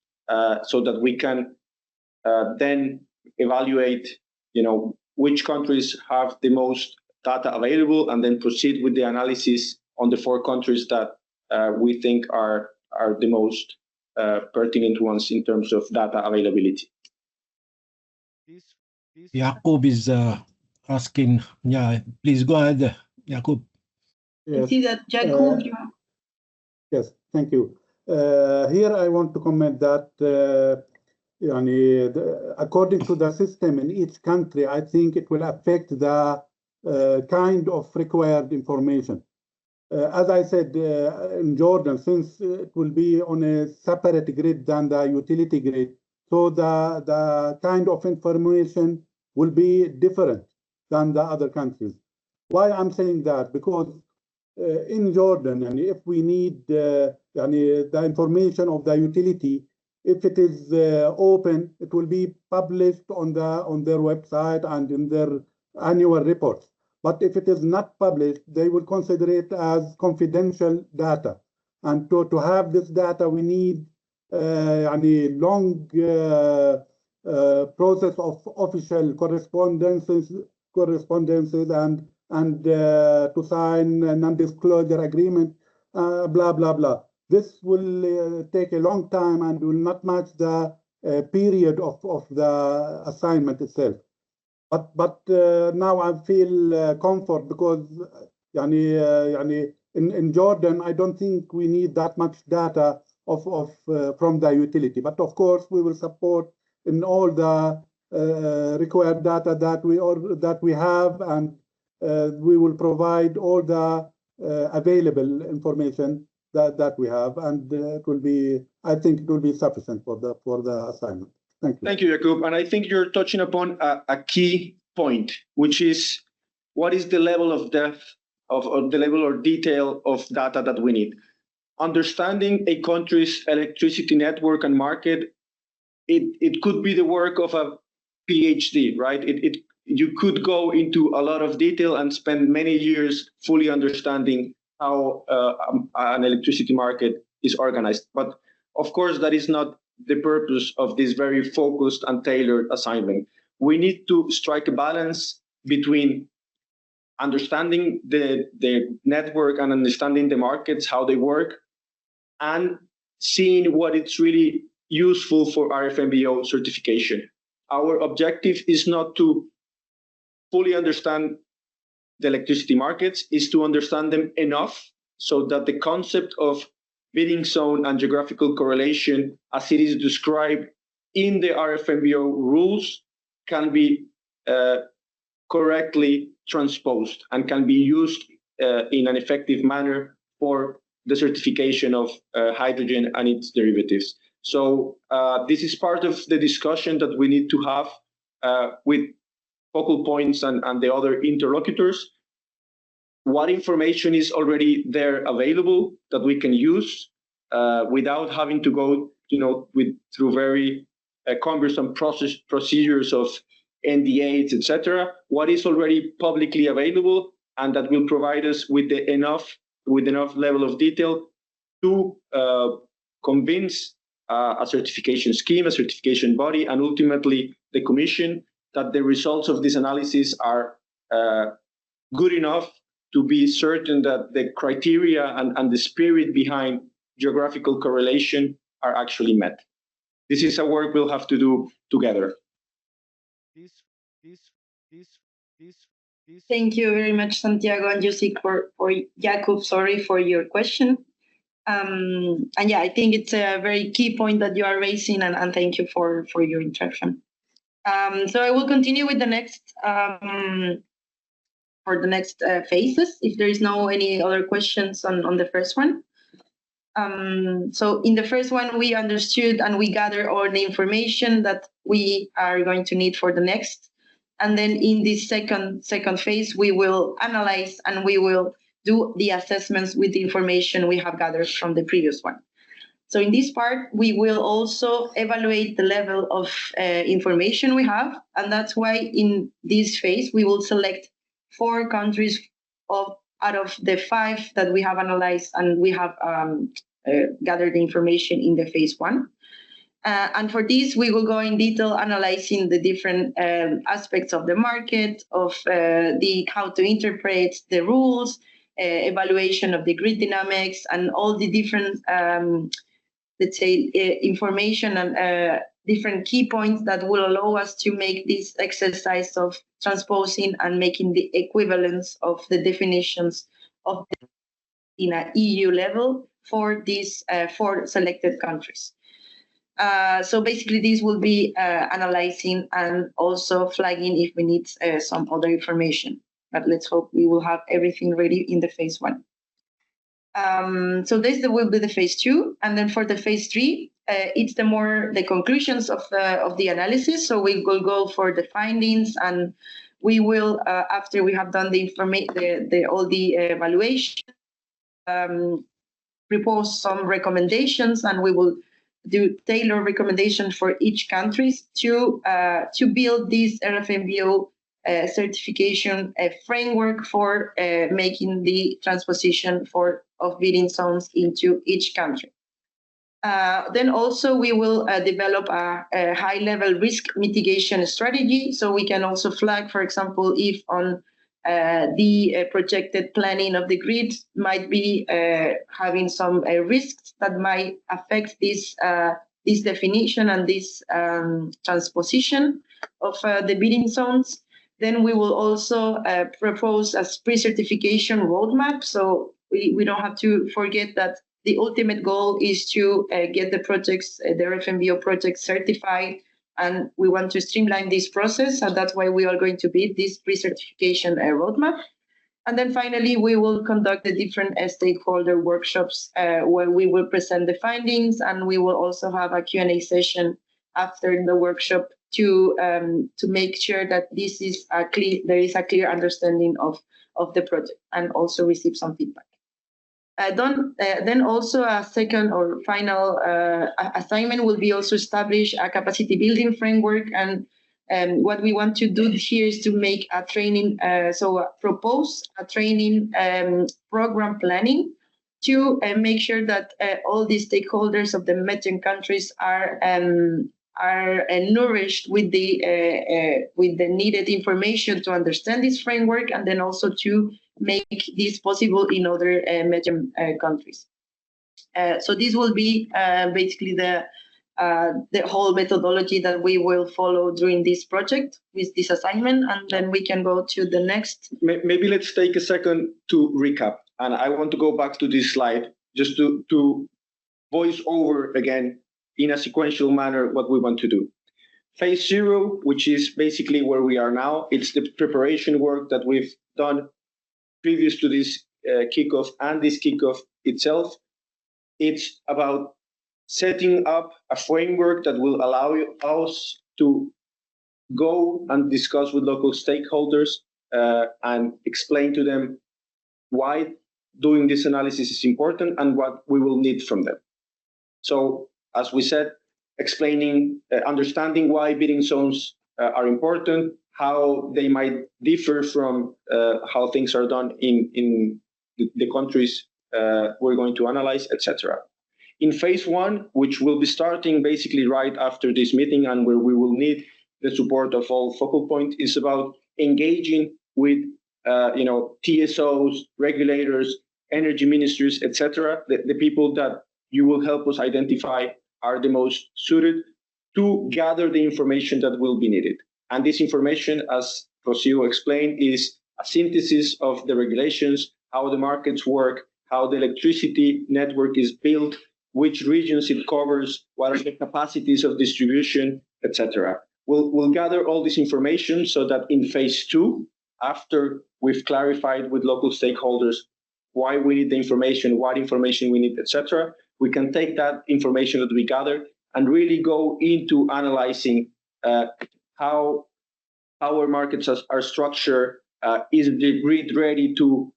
S4: so that we can then evaluate, which countries have the most data available, and then proceed with the analysis on the 4 countries that we think are the most pertinent ones in terms of data availability.
S3: Jakub is asking, please go ahead, Jakub.
S5: Yes. I see that Jakub.
S10: Yes, thank you. Here I want to comment that according to the system in each country, I think it will affect the kind of required information. As I said, in Jordan, since it will be on a separate grid than the utility grid, so the kind of information will be different than the other countries. Why I'm saying that? Because in Jordan, and if we need the information of the utility, if it is open, it will be published on their website and in their annual reports. But if it is not published, they will consider it as confidential data. And to have this data, we need a long process of official correspondences and to sign a non-disclosure agreement, blah, blah, blah. this will take a long time and will not match the period of the assignment itself. But now I feel comfort because in Jordan, I don't think we need that much data from the utility. But of course, we will support in all the required data that we have, and we will provide all the available information that we have, and I think it will be sufficient for the assignment. Thank you.
S4: Thank you, Jakub. And I think you're touching upon a key point, which is what is the level of depth of the level or detail of data that we need. Understanding a country's electricity network and market, it could be the work of a PhD, right? You could go into a lot of detail and spend many years fully understanding how an electricity market is organized. But of course, that is not the purpose of this very focused and tailored assignment. We need to strike a balance between understanding the network and understanding the markets, how they work, and seeing what it's really useful for RFMBO certification. Our objective is not to fully understand the electricity markets, is to understand them enough so that the concept of bidding zone and geographical correlation, as it is described in the RFMBO rules, can be correctly transposed and can be used in an effective manner for the certification of hydrogen and its derivatives. So this is part of the discussion that we need to have with focal points and the other interlocutors. What information is already there available that we can use without having to go, through very cumbersome procedures of NDAs, etc. What is already publicly available, and that will provide us with enough level of detail to convince a certification scheme, a certification body, and ultimately the Commission that the results of this analysis are good enough to be certain that the criteria and the spirit behind geographical correlation are actually met. This is a work we'll have to do together.
S5: Thank you very much, Santiago and Jussi, for Jakub, sorry, for your question. And yeah, I think it's a very key point that you are raising, and thank you for your intervention. So I will continue with the next phases, if there is no any other questions on the first one. So in the first one, we understood and we gathered all the information that we are going to need for the next. And then in this second phase, we will analyze and we will do the assessments with the information we have gathered from the previous one. So in this part, we will also evaluate the level of information we have. And that's why in this phase, we will select 4 countries out of the 5 that we have analyzed and we have gathered the information in the phase 1. And for this, we will go in detail analyzing the different aspects of the market, of how to interpret the rules, evaluation of the grid dynamics, and all the different, let's say, information and different key points that will allow us to make this exercise of transposing and making the equivalence of the definitions of in an EU level for these 4 selected countries. So basically, this will be analyzing and also flagging if we need some other information. But let's hope we will have everything ready in the phase 1. So this will be the phase 2, and then for the phase 3, it's the conclusions of the analysis. So we will go for the findings, and we will after we have done all the evaluation, propose some recommendations, and we will do tailor recommendations for each country to build this RFMBO certification framework for making the transposition of bidding zones into each country. Then also we will develop a high-level risk mitigation strategy, so we can also flag, for example, if on the projected planning of the grid might be having some risks that might affect this definition and this transposition of the bidding zones. Then we will also propose a pre-certification roadmap. So we don't have to forget that the ultimate goal is to get the projects, the RFMBO projects certified, and we want to streamline this process. And that's why we are going to bid this pre-certification roadmap. And then finally, we will conduct the different stakeholder workshops where we will present the findings, and we will also have a Q&A session after the workshop to make sure that this is there is a clear understanding of the project, and also receive some feedback. Then also a second or final assignment will be also establish a capacity building framework, and what we want to do here is to make a training, propose a training program planning to make sure that all the stakeholders of the METGEM countries are nourished with the needed information to understand this framework, and then also to make this possible in other METGEM countries. So this will be basically the whole methodology that we will follow during this project with this assignment, and then we can go to the next.
S4: Maybe let's take a second to recap, and I want to go back to this slide just to voice over again in a sequential manner what we want to do. Phase 0, which is basically where we are now, it's the preparation work that we've done previous to this kickoff and this kickoff itself. It's about setting up a framework that will allow us to go and discuss with local stakeholders and explain to them why doing this analysis is important and what we will need from them. So, as we said, explaining, understanding why bidding zones are important, how they might differ from how things are done in the countries we're going to analyze, etc. In phase 1, which will be starting basically right after this meeting and where we will need the support of all focal points, is about engaging with TSOs, regulators, energy ministries, etc., the people that you will help us identify are the most suited to gather the information that will be needed. And this information, as Rocio explained, is a synthesis of the regulations, how the markets work, how the electricity network is built, which regions it covers, what are the capacities of distribution, etc. We'll gather all this information so that in phase 2, after we've clarified with local stakeholders why we need the information, what information we need, etc., we can take that information that we gathered and really go into analyzing how our markets are structured. Is the grid ready to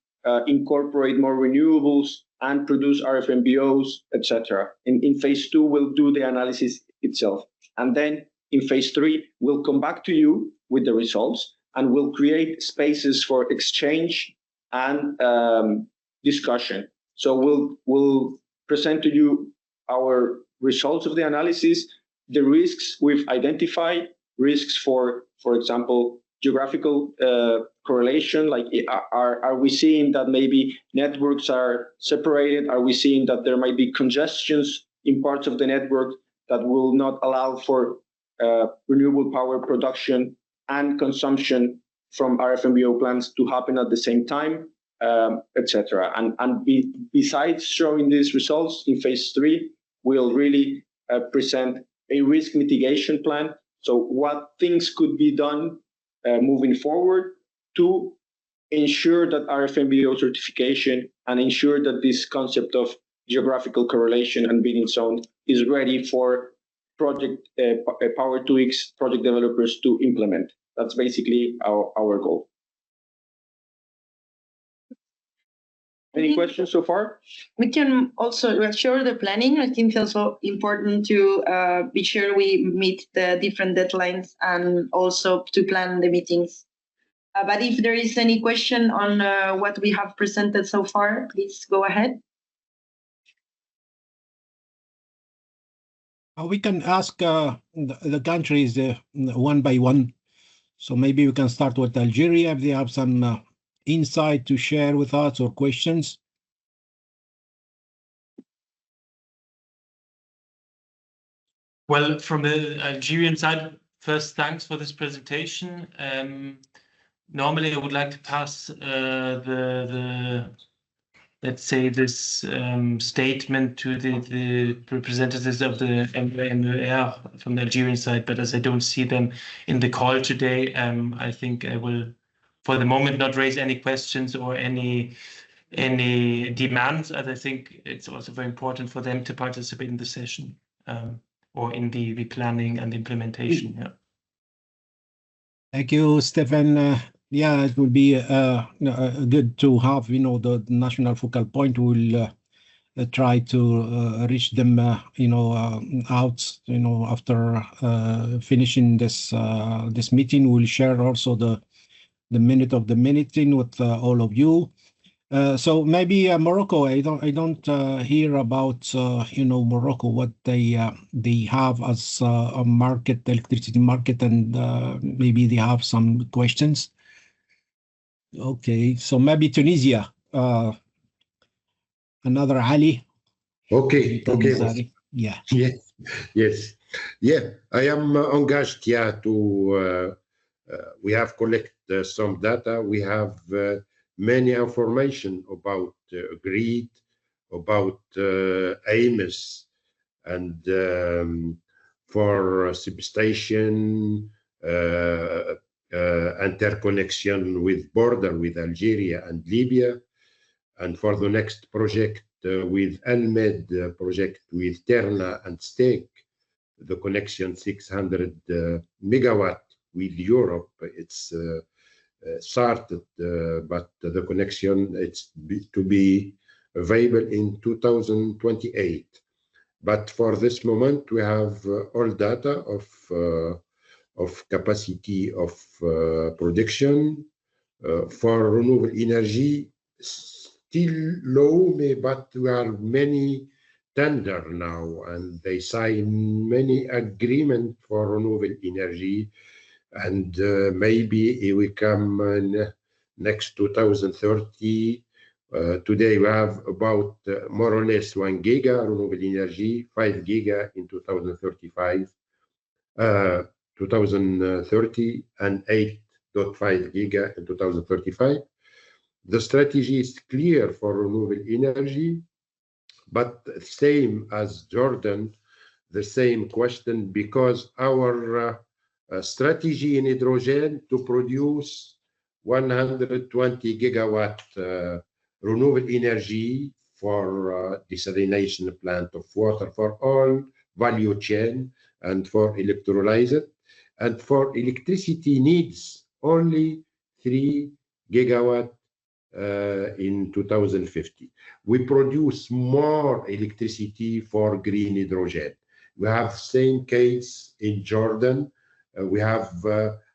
S4: incorporate more renewables and produce RFMBOs, etc. In phase 2, we'll do the analysis itself. And then in phase 3, we'll come back to you with the results, and we'll create spaces for exchange and discussion. So we'll present to you our results of the analysis, the risks we've identified, risks for example, geographical correlation, like are we seeing that maybe networks are separated? Are we seeing that there might be congestions in parts of the network that will not allow for renewable power production and consumption from RFMBO plants to happen at the same time, etc. And besides showing these results in phase 3, we'll really present a risk mitigation plan. So what things could be done moving forward to ensure that RFMBO certification and ensure that this concept of geographical correlation and bidding zone is ready for project Power2X project developers to implement. That's basically our goal. Any questions so far?
S5: We can also assure the planning. I think it's also important to be sure we meet the different deadlines and also to plan the meetings. But if there is any question on what we have presented so far, please go ahead.
S3: We can ask the countries one by one. So maybe we can start with Algeria if they have some insight to share with us or questions?
S7: Well, from the Algerian side, first, thanks for this presentation. Normally, I would like to pass let's say this statement to the representatives of the MER from the Algerian side, but as I don't see them in the call today, I think I will, for the moment, not raise any questions or any demands, as I think it's also very important for them to participate in the session or in the planning and implementation. Yeah.
S3: Thank you, Stefan. Yeah, it will be good to have, the national focal point. We'll try to reach them, out, after finishing this meeting. We'll share also the minute of the meeting with all of you. So maybe Morocco. I don't hear about Morocco, what they have as a market, electricity market, and maybe they have some questions. Okay, so maybe Tunisia. Another Ali.
S12: Okay.
S3: Yeah.
S12: Yes. I am engaged here to. We have collected some data. We have many information about grid, about AMS, and for substation, interconnection with border with Algeria and Libya, and for the next project with Almed project with Terna and Stake, the connection 600 megawatt with Europe. It's started, but the connection it's to be available in 2028. But for this moment, we have all data of capacity of production for renewable energy, still low, but we have many tender now, and they sign many agreement for renewable energy, and maybe it will come next 2030. Today we have about more or less 1 giga renewable energy, 5 giga in 2035, 2030, and 8.5 giga in 2035. The strategy is clear for renewable energy, but same as Jordan, the same question, because our strategy in hydrogen to produce 120 gigawatt renewable energy for desalination plant of water for all value chain and for electrolyzer, and for electricity needs only 3 gigawatt in 2050. We produce more electricity for green hydrogen. We have same case in Jordan. We have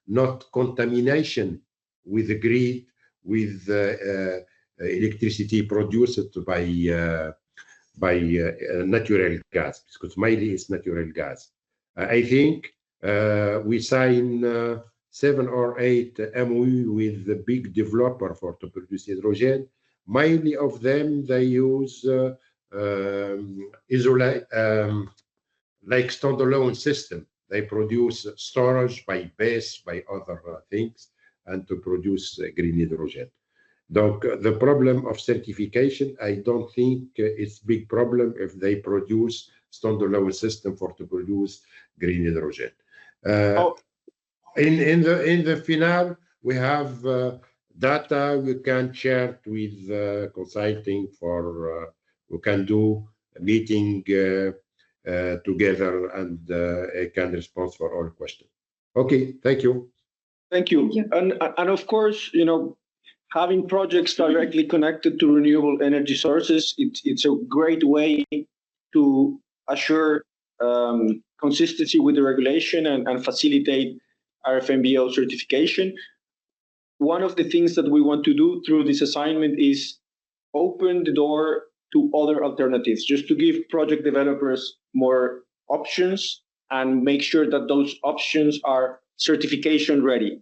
S12: not contamination with the grid, with electricity produced by natural gas, because mainly it's natural gas. I think we sign 7 or 8 MOU with the big developer for to produce hydrogen. Mainly of them, they use isolate like standalone system. They produce storage by base, by other things, and to produce green hydrogen. Donc, the problem of certification, I don't think it's big problem if they produce standalone system for to produce green hydrogen. In the final, we have data we can share with consulting for we can do a meeting together, and I can respond for all questions. Okay, thank you.
S4: Thank you. And of course, having projects directly connected to renewable energy sources, it's a great way to assure consistency with the regulation and facilitate RFNBO certification. One of the things that we want to do through this assignment is open the door to other alternatives, just to give project developers more options and make sure that those options are certification ready.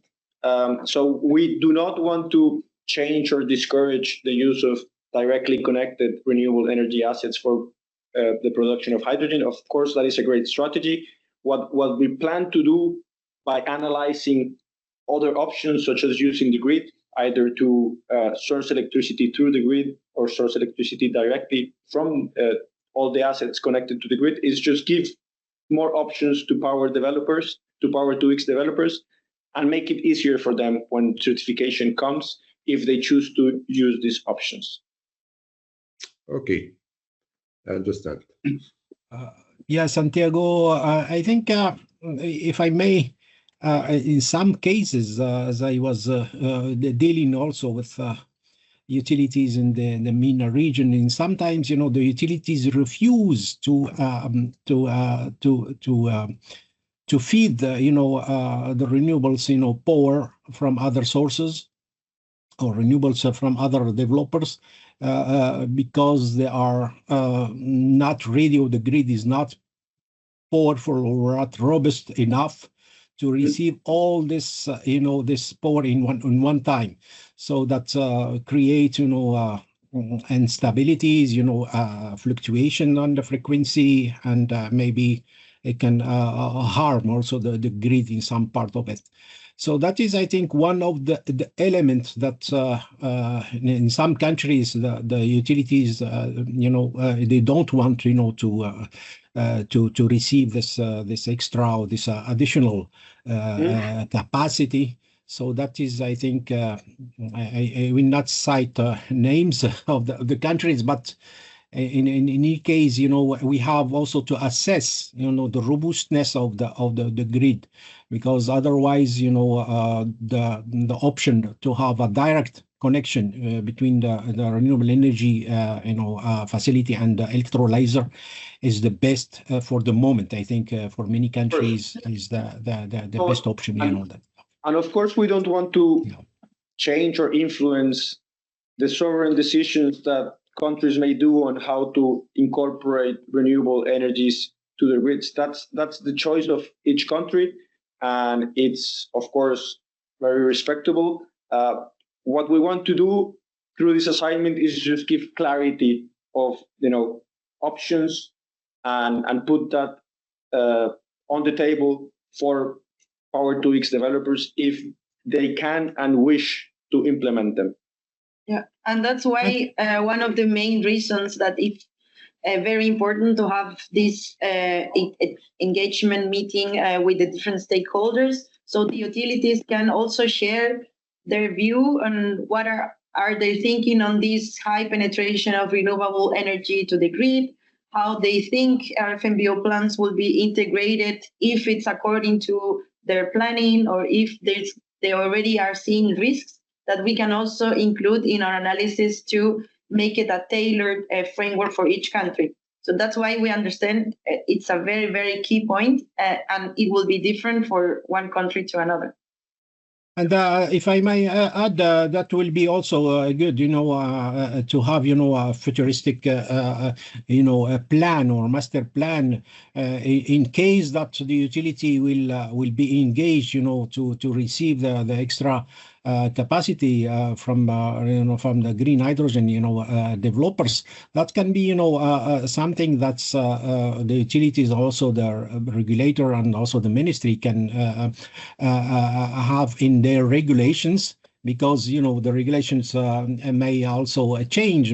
S4: So we do not want to change or discourage the use of directly connected renewable energy assets for the production of hydrogen. Of course, that is a great strategy. What we plan to do by analyzing other options, such as using the grid, either to source electricity through the grid or source electricity directly from all the assets connected to the grid, is just give more options to power developers, to Power 2X developers, and make it easier for them when certification comes, if they choose to use these options.
S12: Okay, I understand.
S3: Yeah, Santiago, I think if I may, in some cases, as I was dealing also with utilities in the MENA region, and sometimes, you know, the utilities refuse to feed the, the renewables, power from other sources or renewables from other developers because they are not ready, or the grid is not powerful or not robust enough to receive all this, this power in one time. So that creates, instabilities, fluctuation on the frequency, and maybe it can harm also the grid in some part of it. So that is, I think, one of the elements that in some countries the utilities, they don't want, to receive this extra, or this additional capacity. So that is, I think, I will not cite names of the countries, but in any case, we have also to assess, the robustness of the grid, because otherwise, the option to have a direct connection between the renewable energy, facility and the electrolyzer is the best for the moment. I think for many countries is the best option.
S4: And of course, we don't want to change or influence the sovereign decisions that countries may do on how to incorporate renewable energies to the grids. That's the choice of each country, and it's, of course, very respectable. What we want to do through this assignment is just give clarity of options and put that on the table for Power 2X developers if they can and wish to implement them.
S5: Yeah, and that's why one of the main reasons that it's very important to have this engagement meeting with the different stakeholders, so the utilities can also share their view on what are they thinking on this high penetration of renewable energy to the grid, how they think RFMBO plans will be integrated, if it's according to their planning, or if they already are seeing risks that we can also include in our analysis to make it a tailored framework for each country. So that's why we understand it's a very, very key point, and it will be different for one country to another.
S3: And if I may add, that will be also good, to have, a futuristic, a plan or master plan in case that the utility will be engaged, to receive the extra capacity from the green hydrogen, developers. That can be, something that's the utilities, also the regulator and also the ministry can have in their regulations, because the regulations may also change.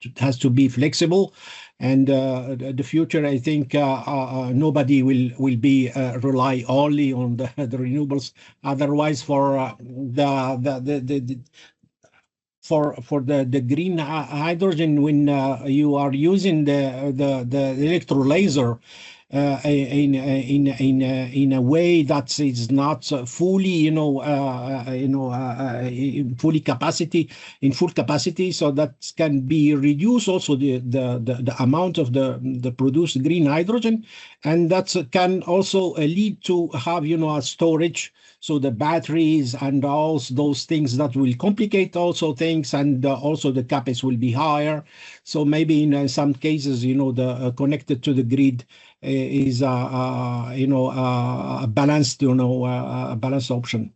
S3: It has to be flexible, and the future, I think, nobody will be rely only on the renewables. Otherwise, for the green hydrogen, when you are using the electrolyzer in a way that is not fully, full capacity, so that can be reduced also the amount of the produced green hydrogen, and that can also lead to have a storage. So the batteries and all those things that will complicate also things, and also the CapEx will be higher. So maybe in some cases, the connected to the grid is a balanced, a balanced option.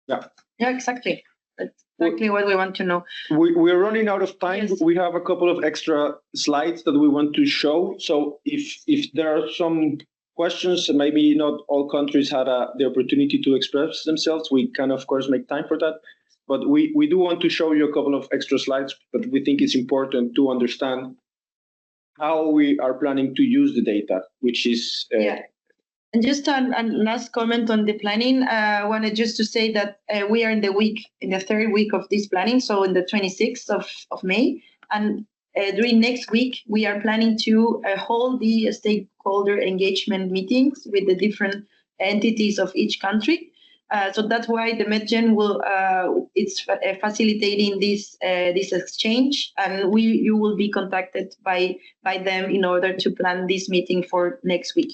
S4: Yeah,
S5: Yeah, exactly. That's exactly what we want to know.
S4: We're running out of time.
S5: Yes.
S4: We have a couple of extra slides that we want to show. So if there are some questions, maybe not all countries had the opportunity to express themselves, we can of course make time for that. But we do want to show you a couple of extra slides, but we think it's important to understand how we are planning to use the data, which is
S5: And just a last comment on the planning, I wanted just to say that we are in the third week of this planning, so in the 26th of May. And during next week, we are planning to hold the stakeholder engagement meetings with the different entities of each country. So that's why the MedGen it's facilitating this exchange, and you will be contacted by them in order to plan this meeting for next week.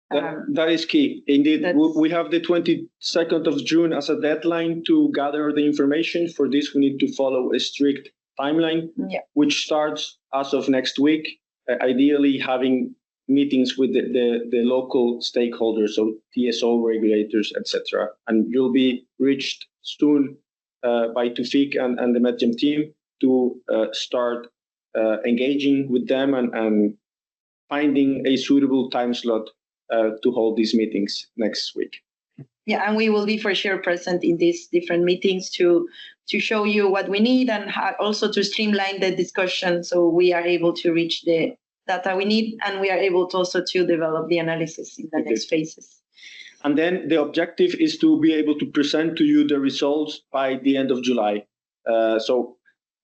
S4: That is key. Indeed, we have the 22nd of June as a deadline to gather the information. For this, we need to follow a strict timeline, which starts as of next week, ideally having meetings with the local stakeholders, so TSO regulators, etc. And you'll be reached soon by Tufik and the MedGem team to start engaging with them and finding a suitable time slot to hold these meetings next week.
S5: Yeah, and we will be for sure present in these different meetings to show you what we need and also to streamline the discussion so we are able to reach the data we need, and we are able to also to develop the analysis in the next phases.
S4: And then the objective is to be able to present to you the results by the end of July. So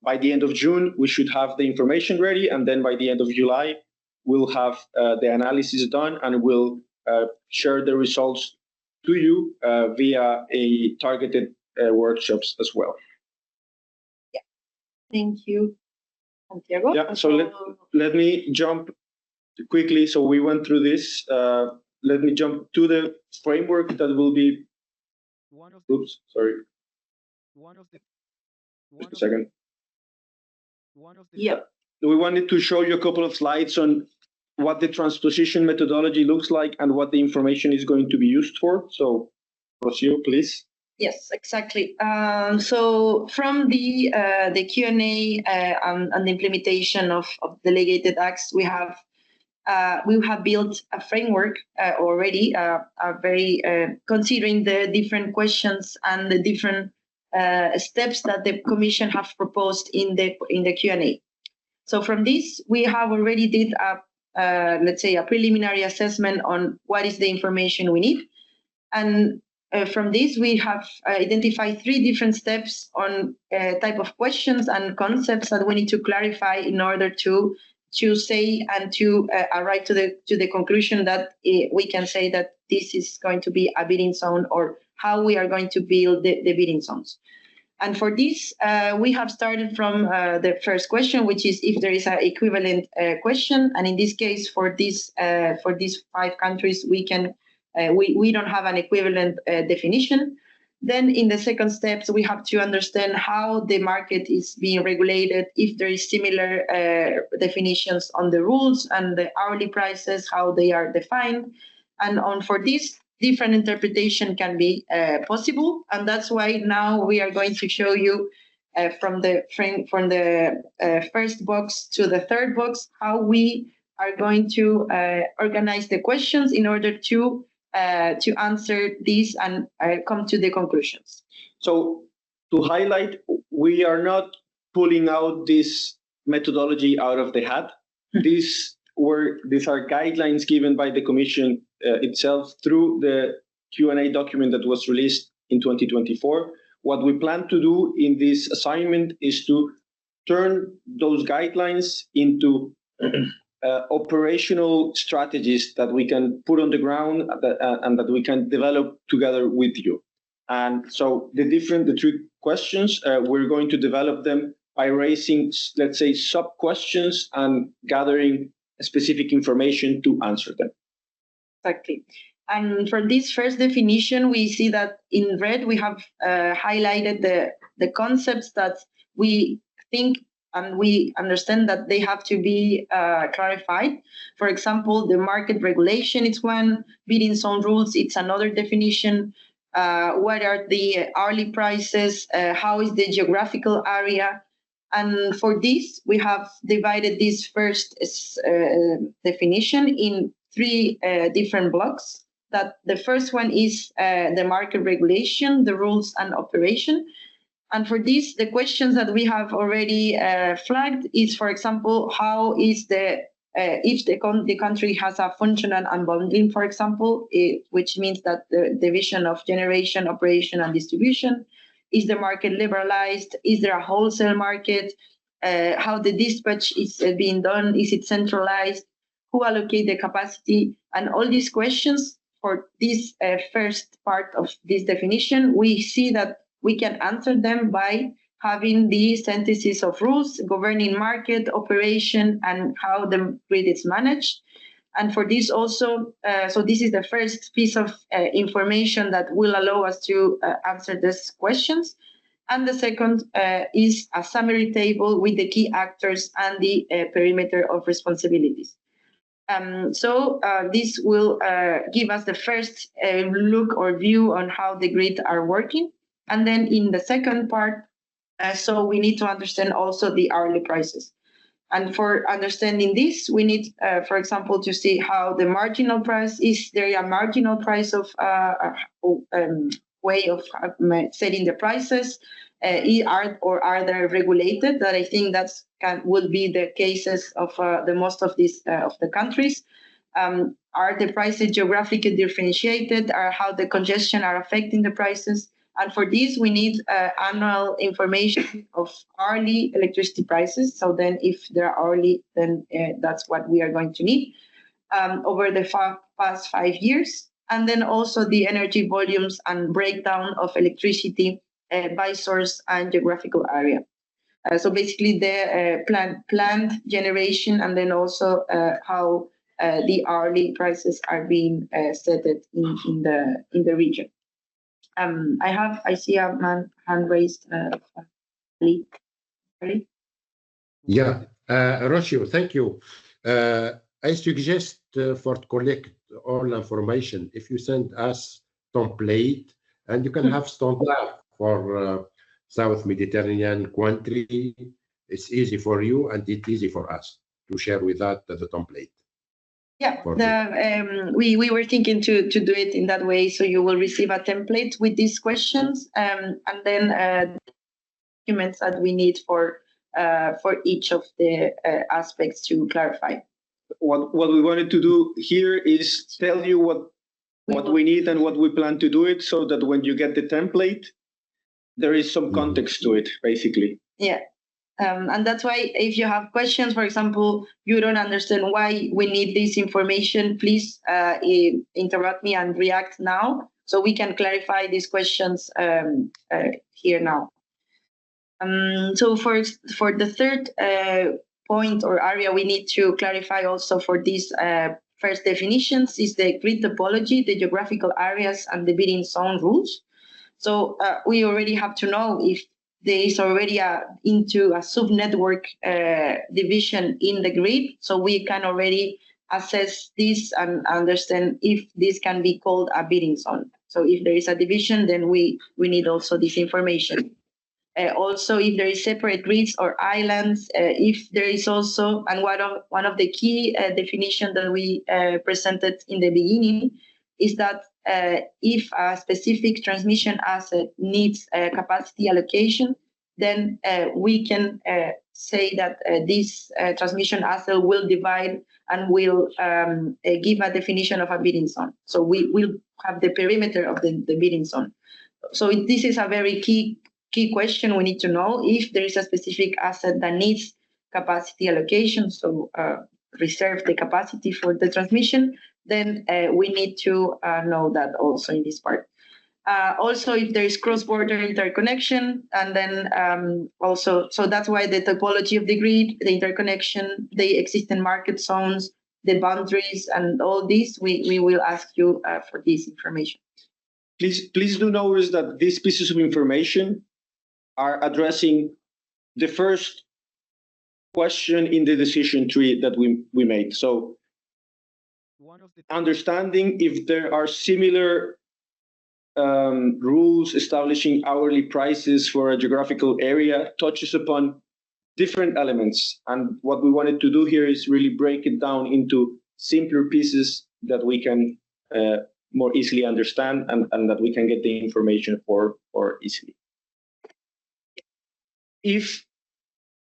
S4: by the end of June, we should have the information ready, and then by the end of July, we'll have the analysis done, and we'll share the results to you via a targeted workshops as well.
S5: Yeah, thank you, Santiago.
S4: Yeah, so let me jump quickly. So we went through this. Let me jump to the framework that will be. Oops, sorry. Just a second.
S5: Yeah.
S4: We wanted to show you a couple of slides on what the transposition methodology looks like and what the information is going to be used for. So, Rocio, please.
S5: Yes, exactly. So from the Q&A and the implementation of delegated acts, we have built a framework already, very considering the different questions and the different steps that the Commission have proposed in the Q&A. So from this, we have already did let's say a preliminary assessment on what is the information we need, and from this, we have identified 3 different steps on type of questions and concepts that we need to clarify in order to say and to arrive to the conclusion that we can say that this is going to be a bidding zone, or how we are going to build the bidding zones. And for this, we have started from the first question, which is if there is an equivalent question. And in this case, for these 5 countries, we don't have an equivalent definition. Then in the second steps, we have to understand how the market is being regulated, if there is similar definitions on the rules and the hourly prices, how they are defined. And for this, different interpretation can be possible. And that's why now we are going to show you from the first box to the third box, how we are going to organize the questions in order to answer these and come to the conclusions.
S4: So to highlight, we are not pulling out this methodology out of the hat. These are guidelines given by the Commission itself through the Q&A document that was released in 2024. What we plan to do in this assignment is to turn those guidelines into operational strategies that we can put on the ground and that we can develop together with you. And so the 3 questions, we're going to develop them by raising, let's say, sub-questions and gathering specific information to answer them.
S5: Exactly. And for this first definition, we see that in red, we have highlighted the concepts that we think and we understand that they have to be clarified. For example, the market regulation is one, bidding zone rules, it's another definition. what are the hourly prices, how is the geographical area. And for this, we have divided this first definition in three different blocks. That the first one is the market regulation, the rules and operation. And for this, the questions that we have already flagged is, for example, how is if the country has a functional unbundling, for example, which means that the division of generation, operation, and distribution, is the market liberalized? Is there a wholesale market? How the dispatch is being done? Is it centralized? Who allocate the capacity? And all these questions for this first part of this definition, we see that we can answer them by having the synthesis of rules governing market operation and how the grid is managed. And for this also, so this is the first piece of information that will allow us to answer these questions. And the second is a summary table with the key actors and the perimeter of responsibilities. So this will give us the first look or view on how the grid are working. And then in the second part, so we need to understand also the hourly prices. And for understanding this, we need, for example, to see how the marginal price, is there a marginal price of way of setting the prices, are they regulated? That I think that's will be the cases of the most of these of the countries. Are the prices geographically differentiated? Or how the congestion are affecting the prices? And for this, we need annual information of hourly electricity prices. So then if they're hourly, then that's what we are going to need over the past 5 years. And then also the energy volumes and breakdown of electricity by source and geographical area. So basically the planned generation, and then also how the hourly prices are being set in the region. I see a hand raised.
S12: Yeah, Rocio, thank you. I suggest for to collect all information, if you send us template, and you can have standard for South Mediterranean country. It's easy for you, and it's easy for us to share with that the template.
S5: Yeah, we were thinking to do it in that way. So you will receive a template with these questions, and then documents that we need for each of the aspects to clarify.
S4: What we wanted to do here is tell you what we need and what we plan to do it, so that when you get the template, there is some context to it, basically.
S5: Yeah. And that's why if you have questions, for example, you don't understand why we need this information, please interrupt me and react now, so we can clarify these questions here now. So for the third point or area we need to clarify also for these first definitions is the grid topology, the geographical areas, and the bidding zone rules. So we already have to know if there is already into a sub-network division in the grid, so we can already assess this and understand if this can be called a bidding zone. So if there is a division, then we need also this information. Also, if there is separate grids or islands, if there is also, and one of the key definitions that we presented in the beginning is that if a specific transmission asset needs capacity allocation, then we can say that this transmission asset will divide and will give a definition of a bidding zone. So we will have the perimeter of the bidding zone. So this is a very key question. We need to know if there is a specific asset that needs capacity allocation, so reserve the capacity for the transmission, then we need to know that also in this part. Also, if there is cross-border interconnection, and then also, so that's why the topology of the grid, the interconnection, the existing market zones, the boundaries, and all this, we will ask you for this information.
S4: Please do notice that these pieces of information are addressing the first question in the decision tree that we made. So one of the understanding if there are similar rules establishing hourly prices for a geographical area touches upon different elements. And what we wanted to do here is really break it down into simpler pieces that we can more easily understand and that we can get the information for easily. If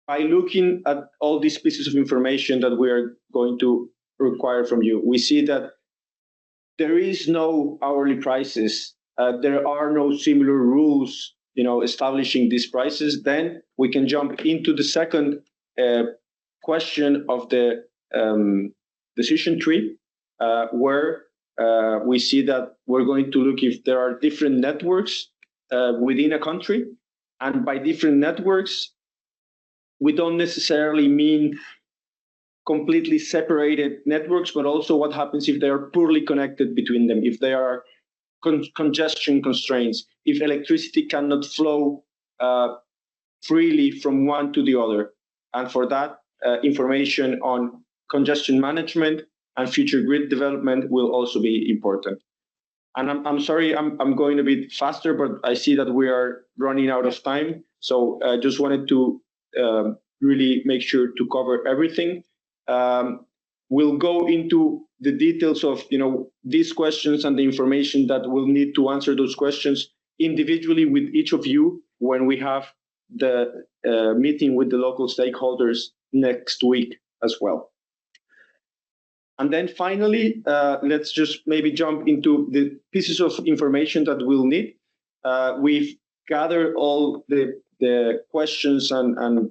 S4: by looking at all these pieces of information that we are going to require from you, we see that there is no hourly prices, there are no similar rules, establishing these prices, then we can jump into the second question of the decision tree, where we see that we're going to look if there are different networks within a country. And by different networks, we don't necessarily mean completely separated networks, but also what happens if they are poorly connected between them, if there are congestion constraints, if electricity cannot flow freely from one to the other. And for that, information on congestion management and future grid development will also be important. And I'm sorry, I'm going a bit faster, but I see that we are running out of time. So I just wanted to really make sure to cover everything. We'll go into the details of these questions and the information that we'll need to answer those questions individually with each of you when we have the meeting with the local stakeholders next week as well. And then finally, let's just maybe jump into the pieces of information that we'll need. We've gathered all the questions and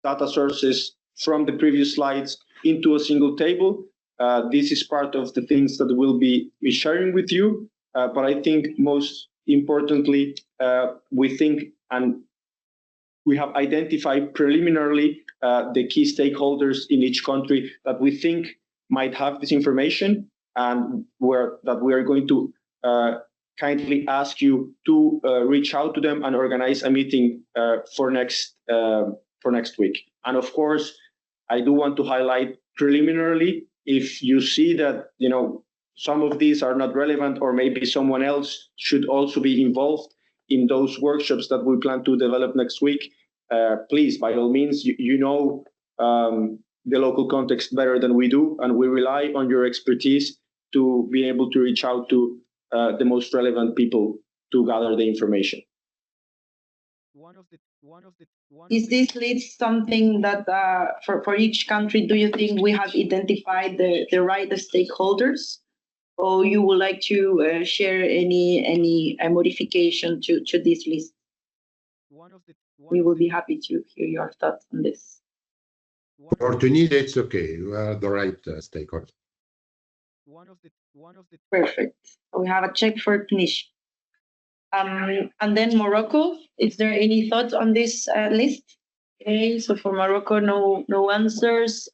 S4: data sources from the previous slides into a single table. This is part of the things that we'll be sharing with you. But I think most importantly, we think and we have identified preliminarily the key stakeholders in each country that we think might have this information, and that we are going to kindly ask you to reach out to them and organize a meeting for next week. And of course, I do want to highlight preliminarily, if you see that some of these are not relevant, or maybe someone else should also be involved in those workshops that we plan to develop next week, please, by all means, the local context better than we do, and we rely on your expertise to be able to reach out to the most relevant people to gather the information.
S5: Is this list something that for each country, do you think we have identified the right stakeholders, or you would like to share any modification to this list? We will be happy to hear your thoughts on this.
S12: For Tunisia, it's okay. You are the right stakeholder.
S5: Perfect. We have a check for Tunisia. And then Morocco, is there any thoughts on this list? Okay, so for Morocco, no answers.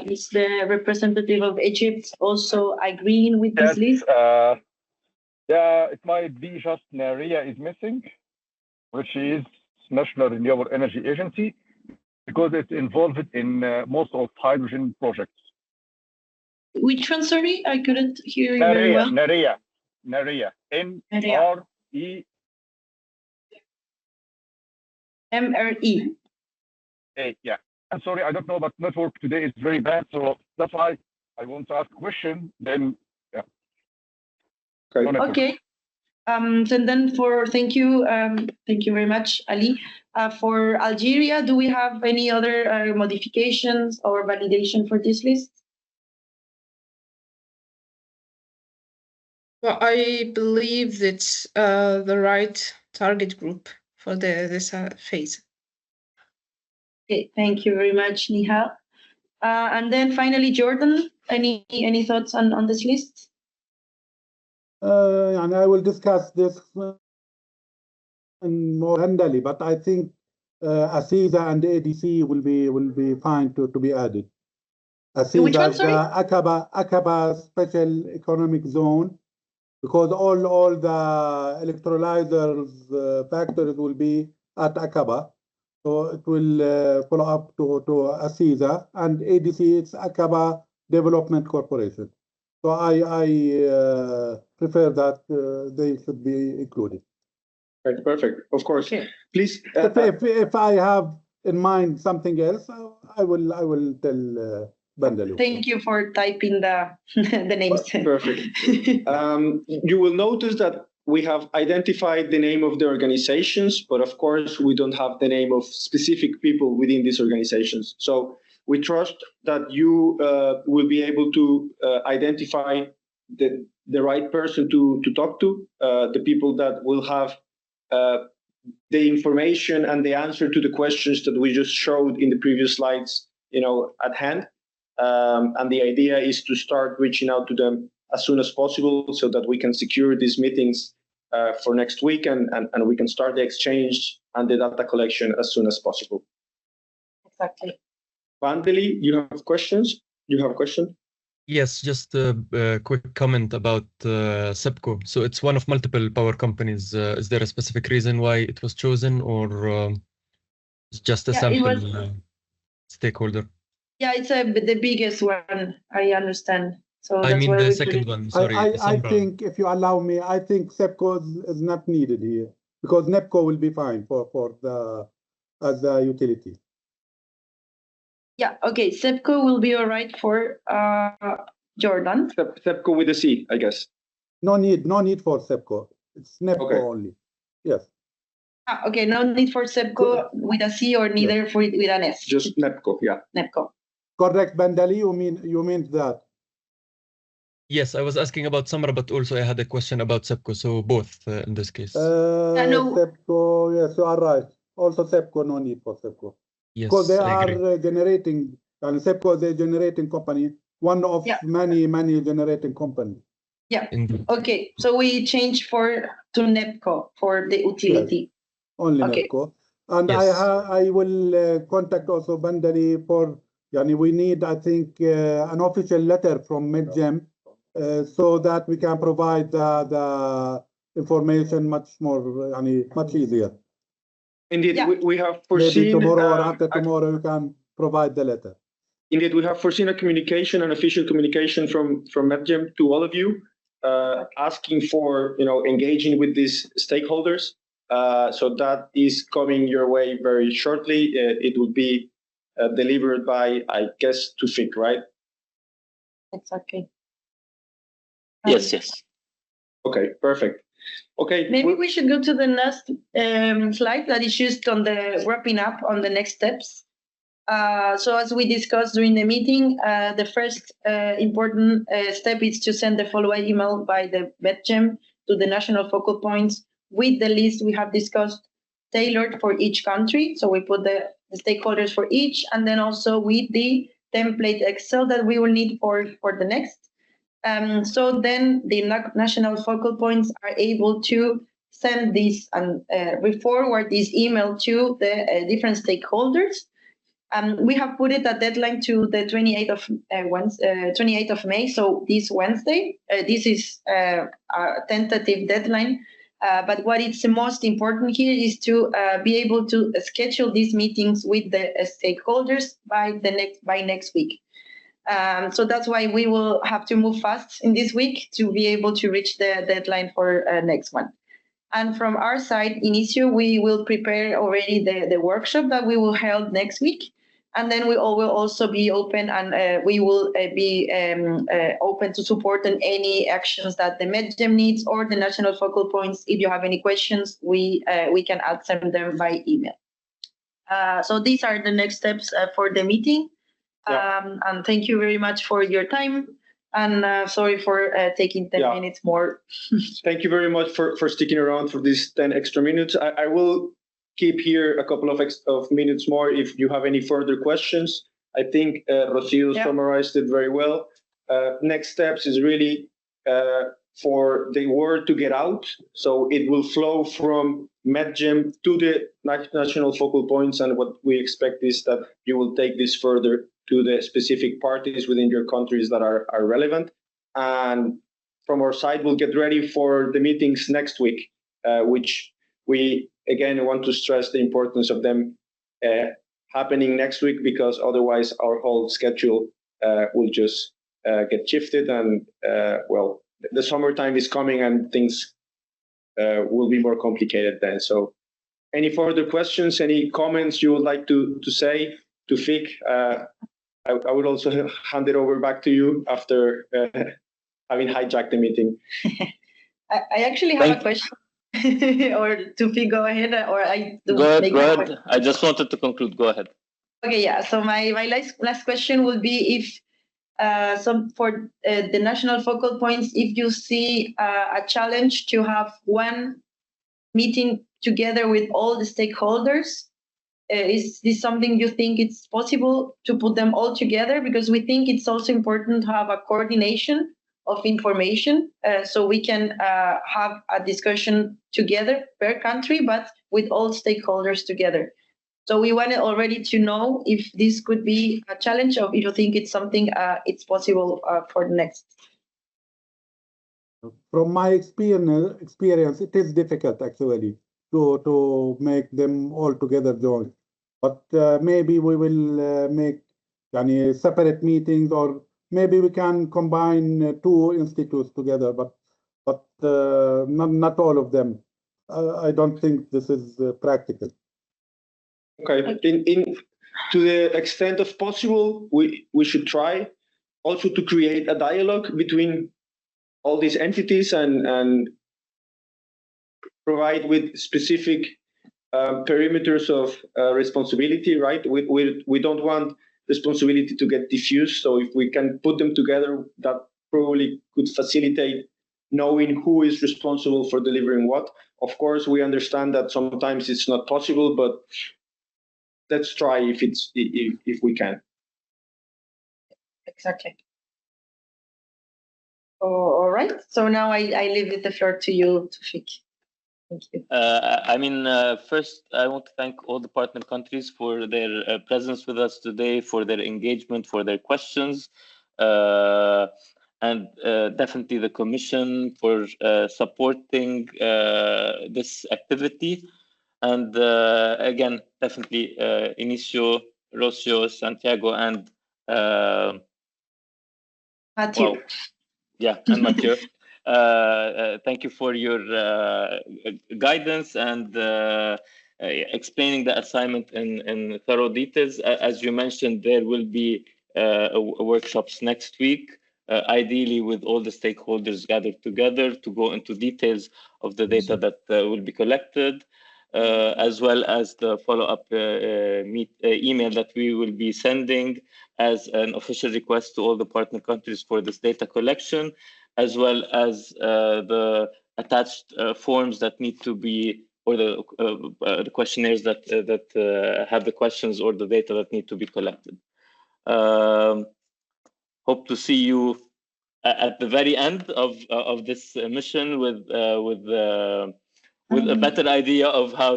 S5: Is the representative of Egypt also agreeing with this list?
S9: Yeah, it might be just Naria is missing, which is National Renewable Energy Agency, because it's involved in most of hydrogen projects.
S5: Which one, sorry? I couldn't hear you very well.
S9: Naria. MRE.
S5: MRE.
S9: Yeah. I'm sorry, I don't know, but network today is very bad, so that's why I want to ask a question. Then, yeah.
S5: Okay. And then thank you very much, Ali. For Algeria, do we have any other modifications or validation for this list?
S8: Well, I believe it's the right target group for this phase.
S5: Okay, thank you very much, Nihal. And then finally, Jordan, any thoughts on this list?
S10: And I will discuss this in more handily, but I think ACISA and ADC will be fine to be added. ACISA is the Aqaba Special Economic Zone, because all the electrolyzers factories will be at Aqaba, so it will follow up to ACISA, and ADC it's Aqaba Development Corporation. So I prefer that they should be included.
S4: Right, perfect. Of course.
S5: Okay.
S4: Please.
S10: If I have in mind something else, I will tell Bandali.
S5: Thank you for typing the the names.
S4: Perfect. You will notice that we have identified the name of the organizations, but of course we don't have the name of specific people within these organizations. So we trust that you will be able to identify the right person to talk to, the people that will have the information and the answer to the questions that we just showed in the previous slides, at hand. And the idea is to start reaching out to them as soon as possible so that we can secure these meetings for next week and we can start the exchange and the data collection as soon as possible.
S5: Exactly.
S4: Vandali, you have questions? You have a question?
S11: Yes, just a quick comment about SEPCO. So it's one of multiple power companies. Is there a specific reason why it was chosen, or it's just a sample stakeholder?
S5: Yeah, it's the biggest one, I understand. So
S11: I
S5: that's
S11: mean
S5: why
S11: the
S5: we
S11: second
S5: put it.
S11: one, sorry.
S10: I think, if you allow me, I think SEPCO is not needed here because NEPCO will be fine for the as a utility.
S5: Yeah, okay. SEPCO will be all right for Jordan.
S4: SEPCO with a C, I guess.
S10: No need for SEPCO. It's NEPCO only. Yes.
S5: Okay, no need for SEPCO with a C or neither for with an S.
S4: Just NEPCO, yeah.
S5: NEPCO.
S10: Correct, Bandali. You mean that?
S11: Yes, I was asking about Samra, but also I had a question about SEPCO, so both in this case.
S5: No.
S10: SEPCO, yes, you are right. Also SEPCO, no need for SEPCO.
S11: Yes,
S10: Because they
S11: I
S10: are
S11: agree.
S10: generating, and SEPCO is a generating company, one of many generating companies.
S5: Yeah.
S11: Indeed.
S5: Okay, so we change to NEPCO for the utility.
S10: Yes, only NEPCO. And
S11: Yes.
S10: I will contact also Bandari for, we need, I think, an official letter from MedGem so that we can provide the information much more, much easier.
S4: Indeed, we have foreseen.
S10: Maybe tomorrow or after tomorrow you can provide the letter.
S4: Indeed, we have foreseen a communication, an official communication from MedGem to all of you, asking for engaging with these stakeholders. So that is coming your way very shortly. It will be delivered by, I guess, Tufik, right?
S5: Exactly.
S1: Yes.
S4: Okay, perfect. Okay.
S5: Maybe we should go to the next slide that is just on the wrapping up on the next steps. So as we discussed during the meeting, the first important step is to send the follow-up email by the MedGem to the national focal points with the list we have discussed tailored for each country. So we put the stakeholders for each, and then also with the template Excel that we will need for the next. So then the national focal points are able to send this and re-forward this email to the different stakeholders. We have put it a deadline to the 28th of May, so this Wednesday. This is a tentative deadline, but what is most important here is to be able to schedule these meetings with the stakeholders by next week. So that's why we will have to move fast in this week to be able to reach the deadline for next one. And from our side, Inicio, we will prepare already the workshop that we will hold next week. And then we will also be open and we will be open to support on any actions that the MedGem needs or the national focal points. If you have any questions, we can answer them by email. So these are the next steps for the meeting. And thank you very much for your time. And sorry for taking 10 minutes more.
S4: Thank you very much for sticking around for these 10 extra minutes. I will keep here a couple of minutes more if you have any further questions. I think Rocio summarized it very well. Next steps is really for the word to get out. So it will flow from MedGem to the national focal points. And what we expect is that you will take this further to the specific parties within your countries that are relevant. And from our side, we'll get ready for the meetings next week, which we, again, want to stress the importance of them happening next week, because otherwise our whole schedule will just get shifted. And well, the summertime is coming and things will be more complicated then. So any further questions, any comments you would like to say to Fik? I would also hand it over back to you after having hijacked the meeting.
S5: I actually have a question. Or to Fik, go ahead, or I do.
S1: Go ahead. I just wanted to conclude. Go ahead.
S5: Okay, yeah. So my last question would be if for the national focal points, if you see a challenge to have one meeting together with all the stakeholders, is this something you think it's possible to put them all together? Because we think it's also important to have a coordination of information, so we can have a discussion together per country, but with all stakeholders together. So we wanted already to know if this could be a challenge, or if you think it's something it's possible for the next.
S10: From my experience, it is difficult actually to make them all together join. But maybe we will make separate meetings, or maybe we can combine two institutes together. But not all of them. I don't think this is practical.
S4: Okay. To the extent of possible, we should try also to create a dialogue between all these entities and provide with specific perimeters of responsibility, right? We don't want responsibility to get diffused. So if we can put them together, that probably could facilitate knowing who is responsible for delivering what. Of course, we understand that sometimes it's not possible, but let's try if we can.
S5: Exactly. All right. So now I leave the floor to you, Fik. Thank you.
S1: First, I want to thank all the partner countries for their presence with us today, for their engagement, for their questions, and definitely the Commission for supporting this activity. And again, definitely Inicio, Rocio, Santiago, and
S5: Mathieu.
S1: Wow. Yeah, and Mathieu. Thank you for your guidance and explaining the assignment in thorough details. As you mentioned, there will be workshops next week, ideally with all the stakeholders gathered together to go into details of the data that will be collected, as well as the follow-up email that we will be sending as an official request to all the partner countries for this data collection, as well as the attached forms that need to be, or the questionnaires that have the questions or the data that need to be collected. Hope to see you at the very end of this mission with a better idea of how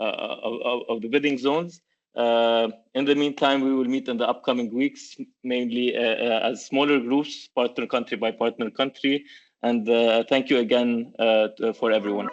S1: of the bidding zones. In the meantime, we will meet in the upcoming weeks, mainly as smaller groups, partner country by partner country. And thank you again for everyone.